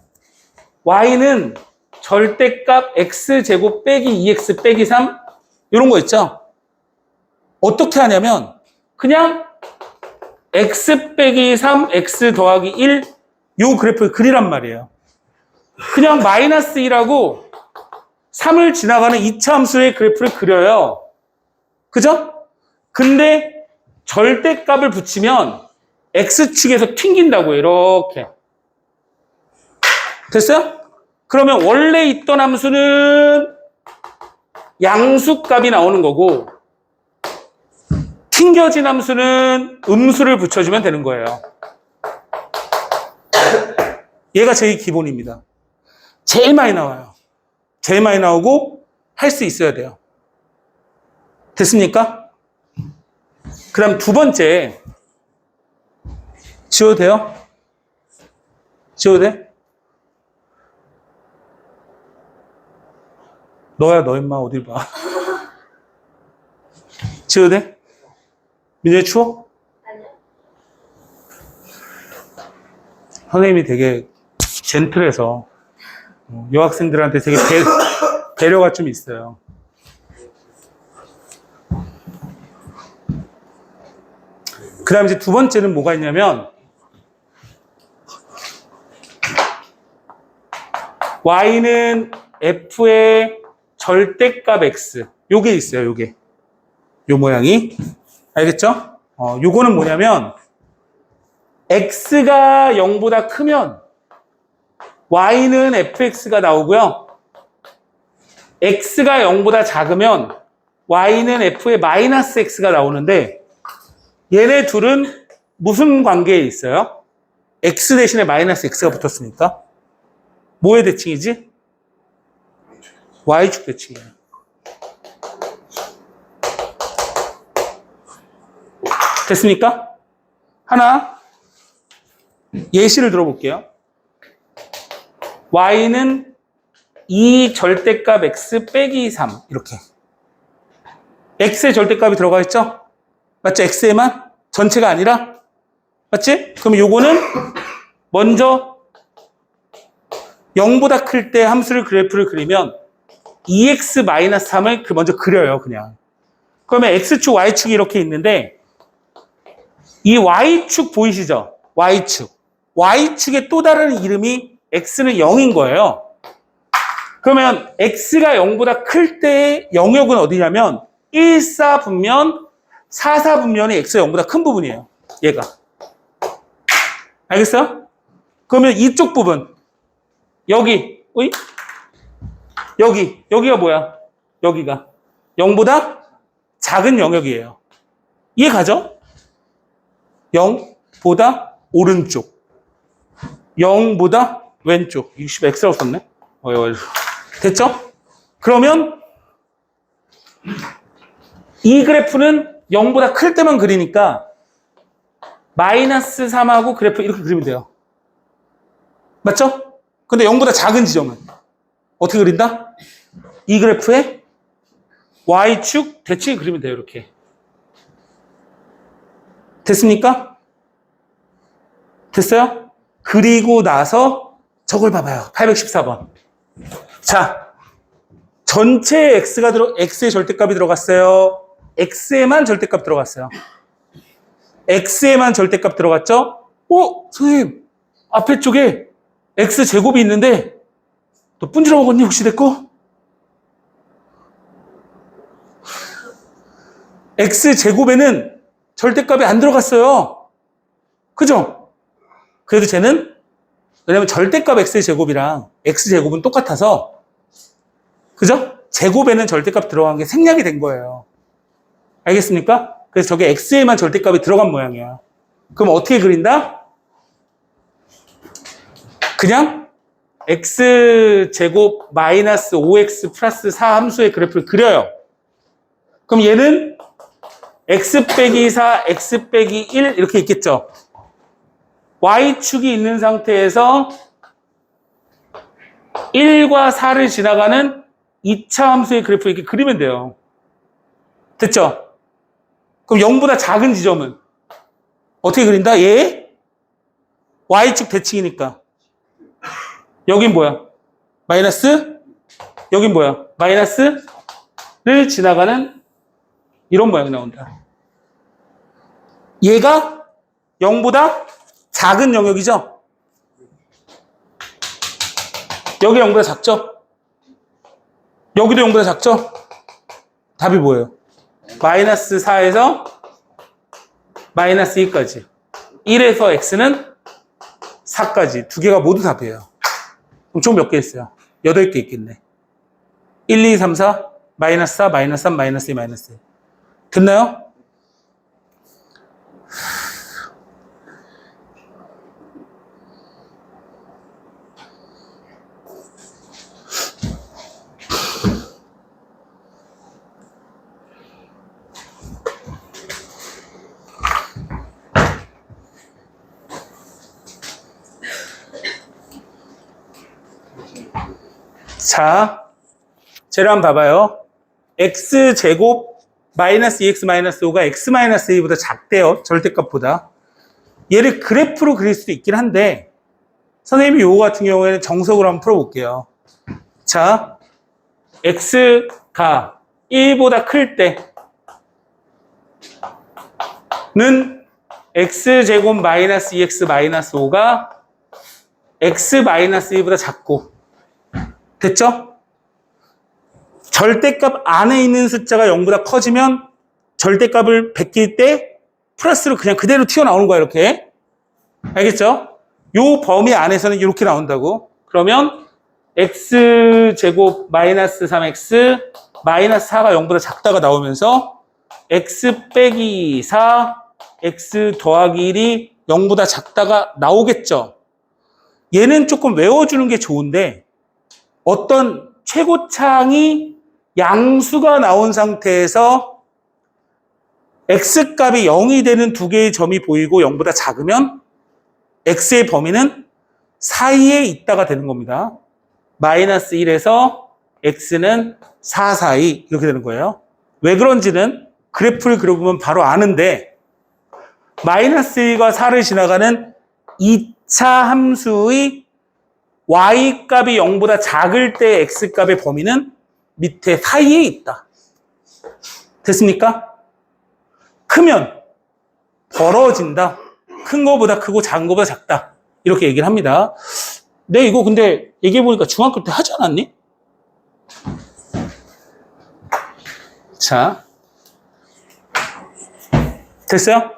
y는 절대값 x제곱 빼기 2x 빼기 3 이런 거 있죠? 어떻게 하냐면 그냥 x 빼기 3, x 더하기 1 요 그래프를 그리란 말이에요. 그냥 마이너스 1하고 3을 지나가는 2차 함수의 그래프를 그려요. 그죠? 근데 절대값을 붙이면 x축에서 튕긴다고요. 이렇게. 됐어요? 그러면 원래 있던 함수는 양수값이 나오는 거고 튕겨진 함수는 음수를 붙여주면 되는 거예요. 얘가 제일 기본입니다. 제일 많이 나와요. 제일 많이 나오고 할 수 있어야 돼요. 됐습니까? 그 다음 두 번째 지워도 돼요? 지워도 돼? 너야 너 임마 어딜 봐. 지워도 돼? 민준이 추워? 아니요. 선생님이 되게 젠틀해서 여학생들한테 되게 배려가 좀 있어요. 그 다음 이제 두 번째는 뭐가 있냐면 y는 f의 절대값 x 요게 있어요. 요게 요 모양이 알겠죠? 요거는 뭐냐면 x가 0보다 크면 y는 fx가 나오고요. x가 0보다 작으면 y는 f의 마이너스 x가 나오는데 얘네 둘은 무슨 관계에 있어요? x 대신에 마이너스 x가 붙었으니까 뭐의 대칭이지? y축 대칭이에요. 됐습니까? 하나 예시를 들어볼게요. y는 2 절대값 x 빼기 3 이렇게 x의 절대값이 들어가 있죠? 맞죠? x에만? 전체가 아니라? 맞지? 그럼 요거는 먼저 0보다 클 때 함수를 그래프를 그리면 2x-3을 먼저 그려요, 그냥. 그러면 x축, y축이 이렇게 있는데 이 y축 보이시죠? y축. y축의 또 다른 이름이 x는 0인 거예요. 그러면 x가 0보다 클 때의 영역은 어디냐면 1, 4 분면, 4, 4 분면이 x가 0보다 큰 부분이에요. 얘가. 알겠어요? 그러면 이쪽 부분. 여기. 어이? 여기가 뭐야? 여기가. 0보다 작은 영역이에요. 이해 가죠? 0보다 오른쪽. 0보다 왼쪽. 이거 x라고 썼네? 됐죠? 그러면 이 그래프는 0보다 클 때만 그리니까 마이너스 3하고 그래프 이렇게 그리면 돼요. 맞죠? 근데 0보다 작은 지점은 어떻게 그린다? 이 그래프에 Y축 대칭 그리면 돼요. 이렇게. 됐습니까? 됐어요? 그리고 나서 저걸 봐봐요. 814번. 자, 전체 X의 절대값이 들어갔어요. X에만 절대값 들어갔어요. X에만 절대값 들어갔죠? 선생님, 앞에 쪽에 X제곱이 있는데, 너 분지러 먹었니? 혹시 내 거? X제곱에는 절대값이 안 들어갔어요. 그죠? 그래도 쟤는, 왜냐면 절대값 X제곱이랑 X제곱은 똑같아서, 그죠? 제곱에는 절대값 들어간 게 생략이 된 거예요. 알겠습니까? 그래서 저게 X에만 절대값이 들어간 모양이야. 그럼 어떻게 그린다? 그냥 X제곱 마이너스 5X 플러스 4 함수의 그래프를 그려요. 그럼 얘는 X 빼기 4, X 빼기 1 이렇게 있겠죠. Y축이 있는 상태에서 1과 4를 지나가는 2차 함수의 그래프 이렇게 그리면 돼요. 됐죠? 그럼 0보다 작은 지점은 어떻게 그린다? 얘 Y축 대칭이니까 여긴 뭐야? 마이너스? 여긴 뭐야? 마이너스를 지나가는 이런 모양이 나온다. 얘가 0보다 작은 영역이죠? 여기 0보다 작죠? 여기도 0보다 작죠? 답이 뭐예요? 마이너스 4에서 마이너스 2까지. 1에서 x는 4까지. 두 개가 모두 답이에요. 그럼 총 몇 개 있어요? 8개 있겠네. 1, 2, 3, 4, 마이너스 4, 마이너스 3, 마이너스 2, 마이너스 1. 됐나요? 자, 쟤를 한번 봐봐요. x제곱 마이너스 2x 마이너스 5가 x 마이너스 2보다 작대요. 절대값보다. 얘를 그래프로 그릴 수도 있긴 한데 선생님이 요거 같은 경우에는 정석으로 한번 풀어볼게요. 자, x가 1보다 클 때는 x제곱 마이너스 2x 마이너스 5가 x 마이너스 2보다 작고 됐죠? 절대값 안에 있는 숫자가 0보다 커지면 절대값을 베낄 때 플러스로 그냥 그대로 튀어나오는 거야, 이렇게. 알겠죠? 요 범위 안에서는 이렇게 나온다고. 그러면 x제곱 마이너스 3x 마이너스 4가 0보다 작다가 나오면서 x 빼기 4 x 더하기 1이 0보다 작다가 나오겠죠? 얘는 조금 외워주는 게 좋은데 어떤 최고창이 양수가 나온 상태에서 x값이 0이 되는 두 개의 점이 보이고 0보다 작으면 x의 범위는 사이에 있다가 되는 겁니다. 마이너스 1에서 x는 4 사이 이렇게 되는 거예요. 왜 그런지는 그래프를 그려보면 바로 아는데 마이너스 1과 4를 지나가는 2차 함수의 y값이 0보다 작을 때 x값의 범위는 밑에 사이에 있다. 됐습니까? 크면 벌어진다. 큰 거보다 크고 작은 거보다 작다. 이렇게 얘기를 합니다. 네, 이거 근데 얘기해보니까 중학교 때 하지 않았니? 자, 됐어요?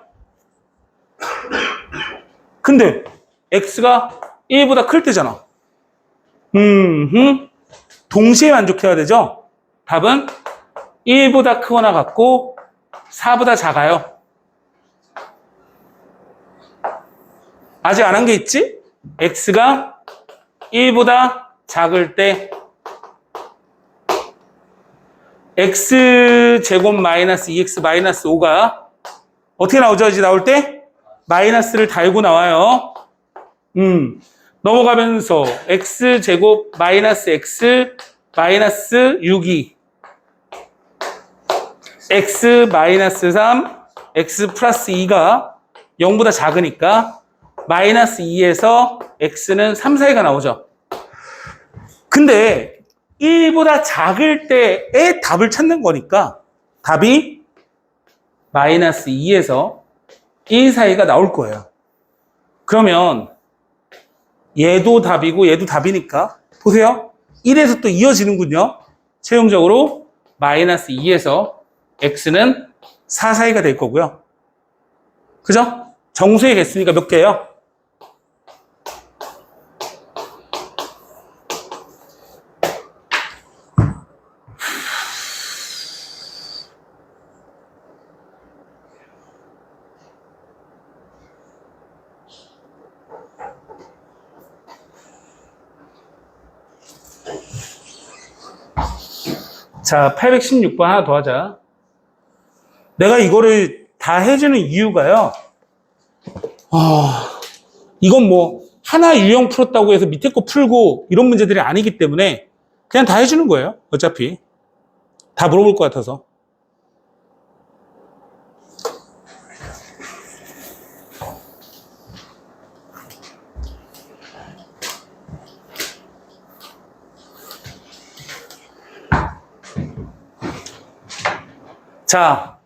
근데 x가 1보다 클 때잖아. 동시에 만족해야 되죠? 답은 1보다 크거나 같고 4보다 작아요. 아직 안 한 게 있지? x가 1보다 작을 때 x제곱 마이너스 2x 마이너스 5가 어떻게 나오죠? 이제 나올 때? 마이너스를 달고 나와요. 넘어가면서 x제곱 마이너스 x 마이너스 6이 x 마이너스 3 x 플러스 2가 0보다 작으니까 마이너스 2에서 x는 3, 4가 나오죠. 근데 1보다 작을 때의 답을 찾는 거니까 답이 마이너스 2에서 1 사이가 나올 거예요. 그러면 얘도 답이고 얘도 답이니까 보세요. 1에서 또 이어지는군요. 최종적으로 마이너스 2에서 x는 4 사이가 될 거고요. 그죠? 정수의 개수니까 몇 개예요? 자, 816번 하나 더 하자. 내가 이거를 다 해주는 이유가요. 이건 뭐 하나 유형 풀었다고 해서 밑에 거 풀고 이런 문제들이 아니기 때문에 그냥 다 해주는 거예요. 어차피 다 물어볼 것 같아서. 자,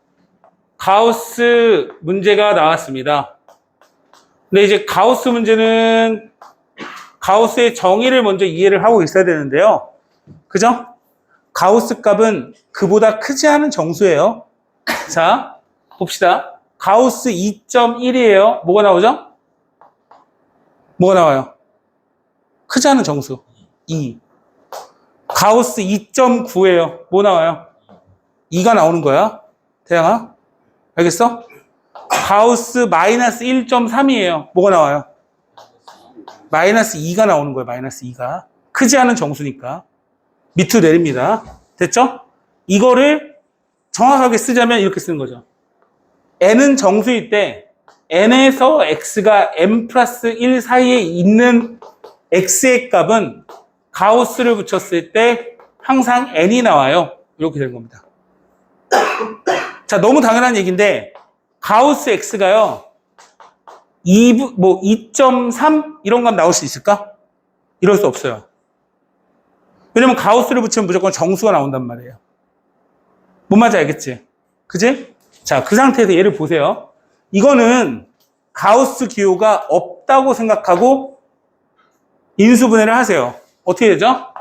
가우스 문제가 나왔습니다. 근데 이제 가우스 문제는 가우스의 정의를 먼저 이해를 하고 있어야 되는데요. 그죠? 가우스 값은 그보다 크지 않은 정수예요. 자, 봅시다. 가우스 2.1이에요. 뭐가 나오죠? 뭐가 나와요? 크지 않은 정수. 2. 가우스 2.9예요. 뭐 나와요? 2가 나오는 거야. 태양아. 알겠어? 가우스 마이너스 1.3이에요. 뭐가 나와요? 마이너스 2가 나오는 거예요. 마이너스 2가. 크지 않은 정수니까. 밑으로 내립니다. 됐죠? 이거를 정확하게 쓰자면 이렇게 쓰는 거죠. n은 정수일 때 n에서 x가 n 플러스 1 사이에 있는 x의 값은 가우스를 붙였을 때 항상 n이 나와요. 이렇게 되는 겁니다. 자, 너무 당연한 얘기인데 가우스 x가요 2.3 이런 값 나올 수 있을까? 이럴 수 없어요. 왜냐면 가우스를 붙이면 무조건 정수가 나온단 말이에요. 뭔 말인지 알겠지? 그지? 자, 그 상태에서 얘를 보세요. 이거는 가우스 기호가 없다고 생각하고 인수분해를 하세요. 어떻게 되죠?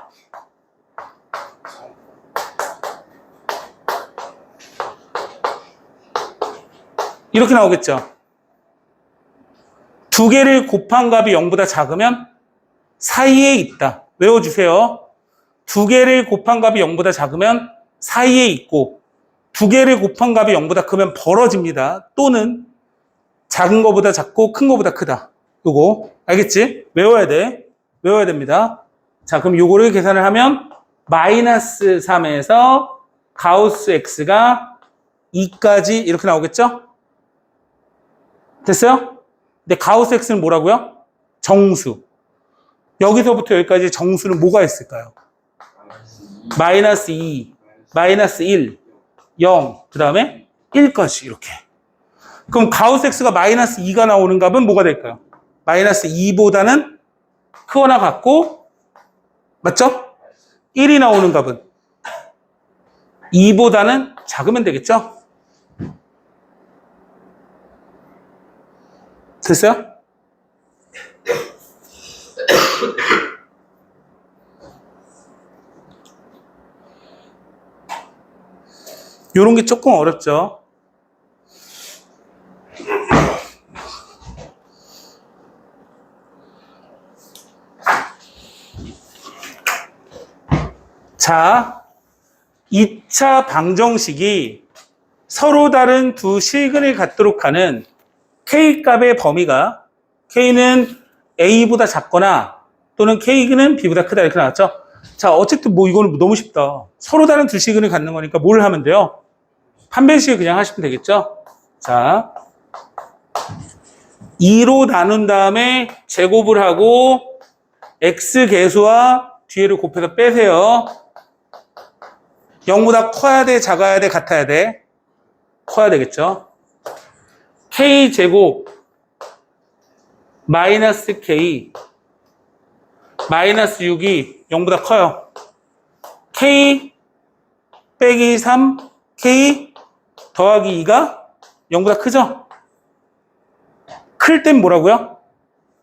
이렇게 나오겠죠. 두 개를 곱한 값이 0보다 작으면 사이에 있다. 외워주세요. 두 개를 곱한 값이 0보다 작으면 사이에 있고 두 개를 곱한 값이 0보다 크면 벌어집니다. 또는 작은 거보다 작고 큰 거보다 크다. 요거 알겠지? 외워야 돼. 외워야 됩니다. 자, 그럼 요거를 계산을 하면 마이너스 3에서 가우스 x가 2까지 이렇게 나오겠죠? 됐어요? 근데 가우스 x는 뭐라고요? 정수. 여기서부터 여기까지 정수는 뭐가 있을까요? 마이너스 2, 마이너스 1, 0, 그 다음에 1까지 이렇게. 그럼 가우스 x가 마이너스 2가 나오는 값은 뭐가 될까요? 마이너스 2보다는 크거나 같고, 맞죠? 1이 나오는 값은 2보다는 작으면 되겠죠? 됐어요? 요런 게 조금 어렵죠? 자, 2차 방정식이 서로 다른 두 실근을 갖도록 하는 K값의 범위가 K는 A보다 작거나 또는 K는 B보다 크다 이렇게 나왔죠? 자, 어쨌든 뭐 이거는 너무 쉽다. 서로 다른 두 실근을 갖는 거니까 뭘 하면 돼요? 판별식을 그냥 하시면 되겠죠? 자, 2로 나눈 다음에 제곱을 하고 x 계수와 뒤에를 곱해서 빼세요. 0보다 커야 돼, 작아야 돼, 같아야 돼? 커야 되겠죠? k제곱 마이너스 k 마이너스 6이 0보다 커요. k 빼기 3 k 더하기 2가 0보다 크죠? 클 땐 뭐라고요?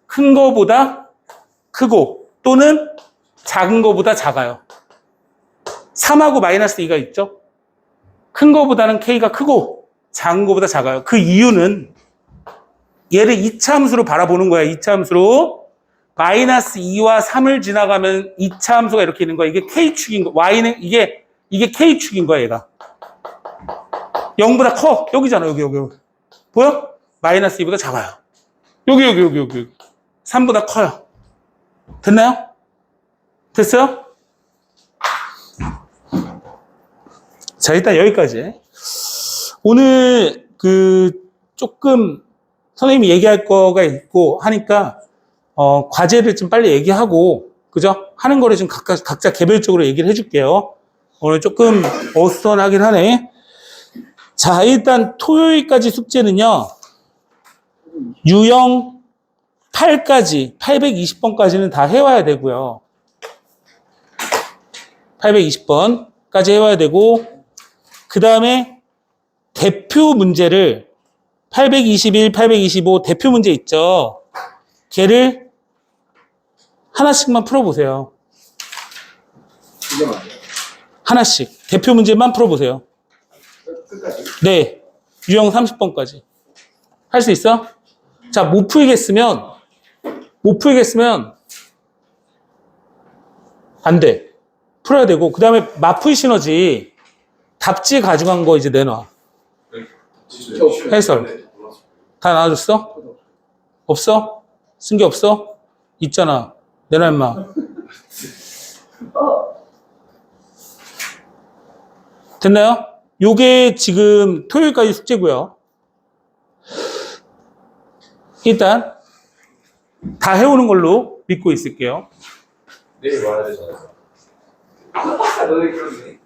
큰 거보다 크고 또는 작은 거보다 작아요. 3하고 마이너스 2가 있죠? 큰 거보다는 k가 크고 작은 거보다 작아요. 그 이유는 얘를 이차함수로 바라보는 거야. 이차함수로 마이너스 2와 3을 지나가면 이차함수가 이렇게 있는 거야. 이게 k축인 거. y는 이게 k축인 거야. 얘가 0보다 커. 여기잖아. 여기 보여? 마이너스 2보다 작아요. 여기 3보다 커요. 됐나요? 됐어요? 자, 일단 여기까지. 오늘 조금 선생님이 얘기할 거가 있고 하니까 과제를 좀 빨리 얘기하고, 그죠? 하는 거를 좀 각자 개별적으로 얘기를 해줄게요. 오늘 조금 어수선하긴 하네. 자, 일단 토요일까지 숙제는요, 유형 8까지, 820번까지는 다 해와야 되고요. 820번까지 해와야 되고, 그 다음에 대표 문제를 821, 825 대표 문제 있죠? 걔를 하나씩만 풀어보세요. 하나씩. 대표 문제만 풀어보세요. 끝까지. 네. 유형 30번까지. 할 수 있어? 자, 못 풀겠으면 안 돼. 풀어야 되고, 그 다음에 마풀 시너지 답지 가져간 거 이제 내놔. 해설. 다 나와줬어? 없어? 쓴 게 없어? 있잖아. 내놔, 임마. 됐나요? 요게 지금 토요일까지 숙제고요. 일단 다 해오는 걸로 믿고 있을게요. 내일 와야 되잖아요. 너네 그러네.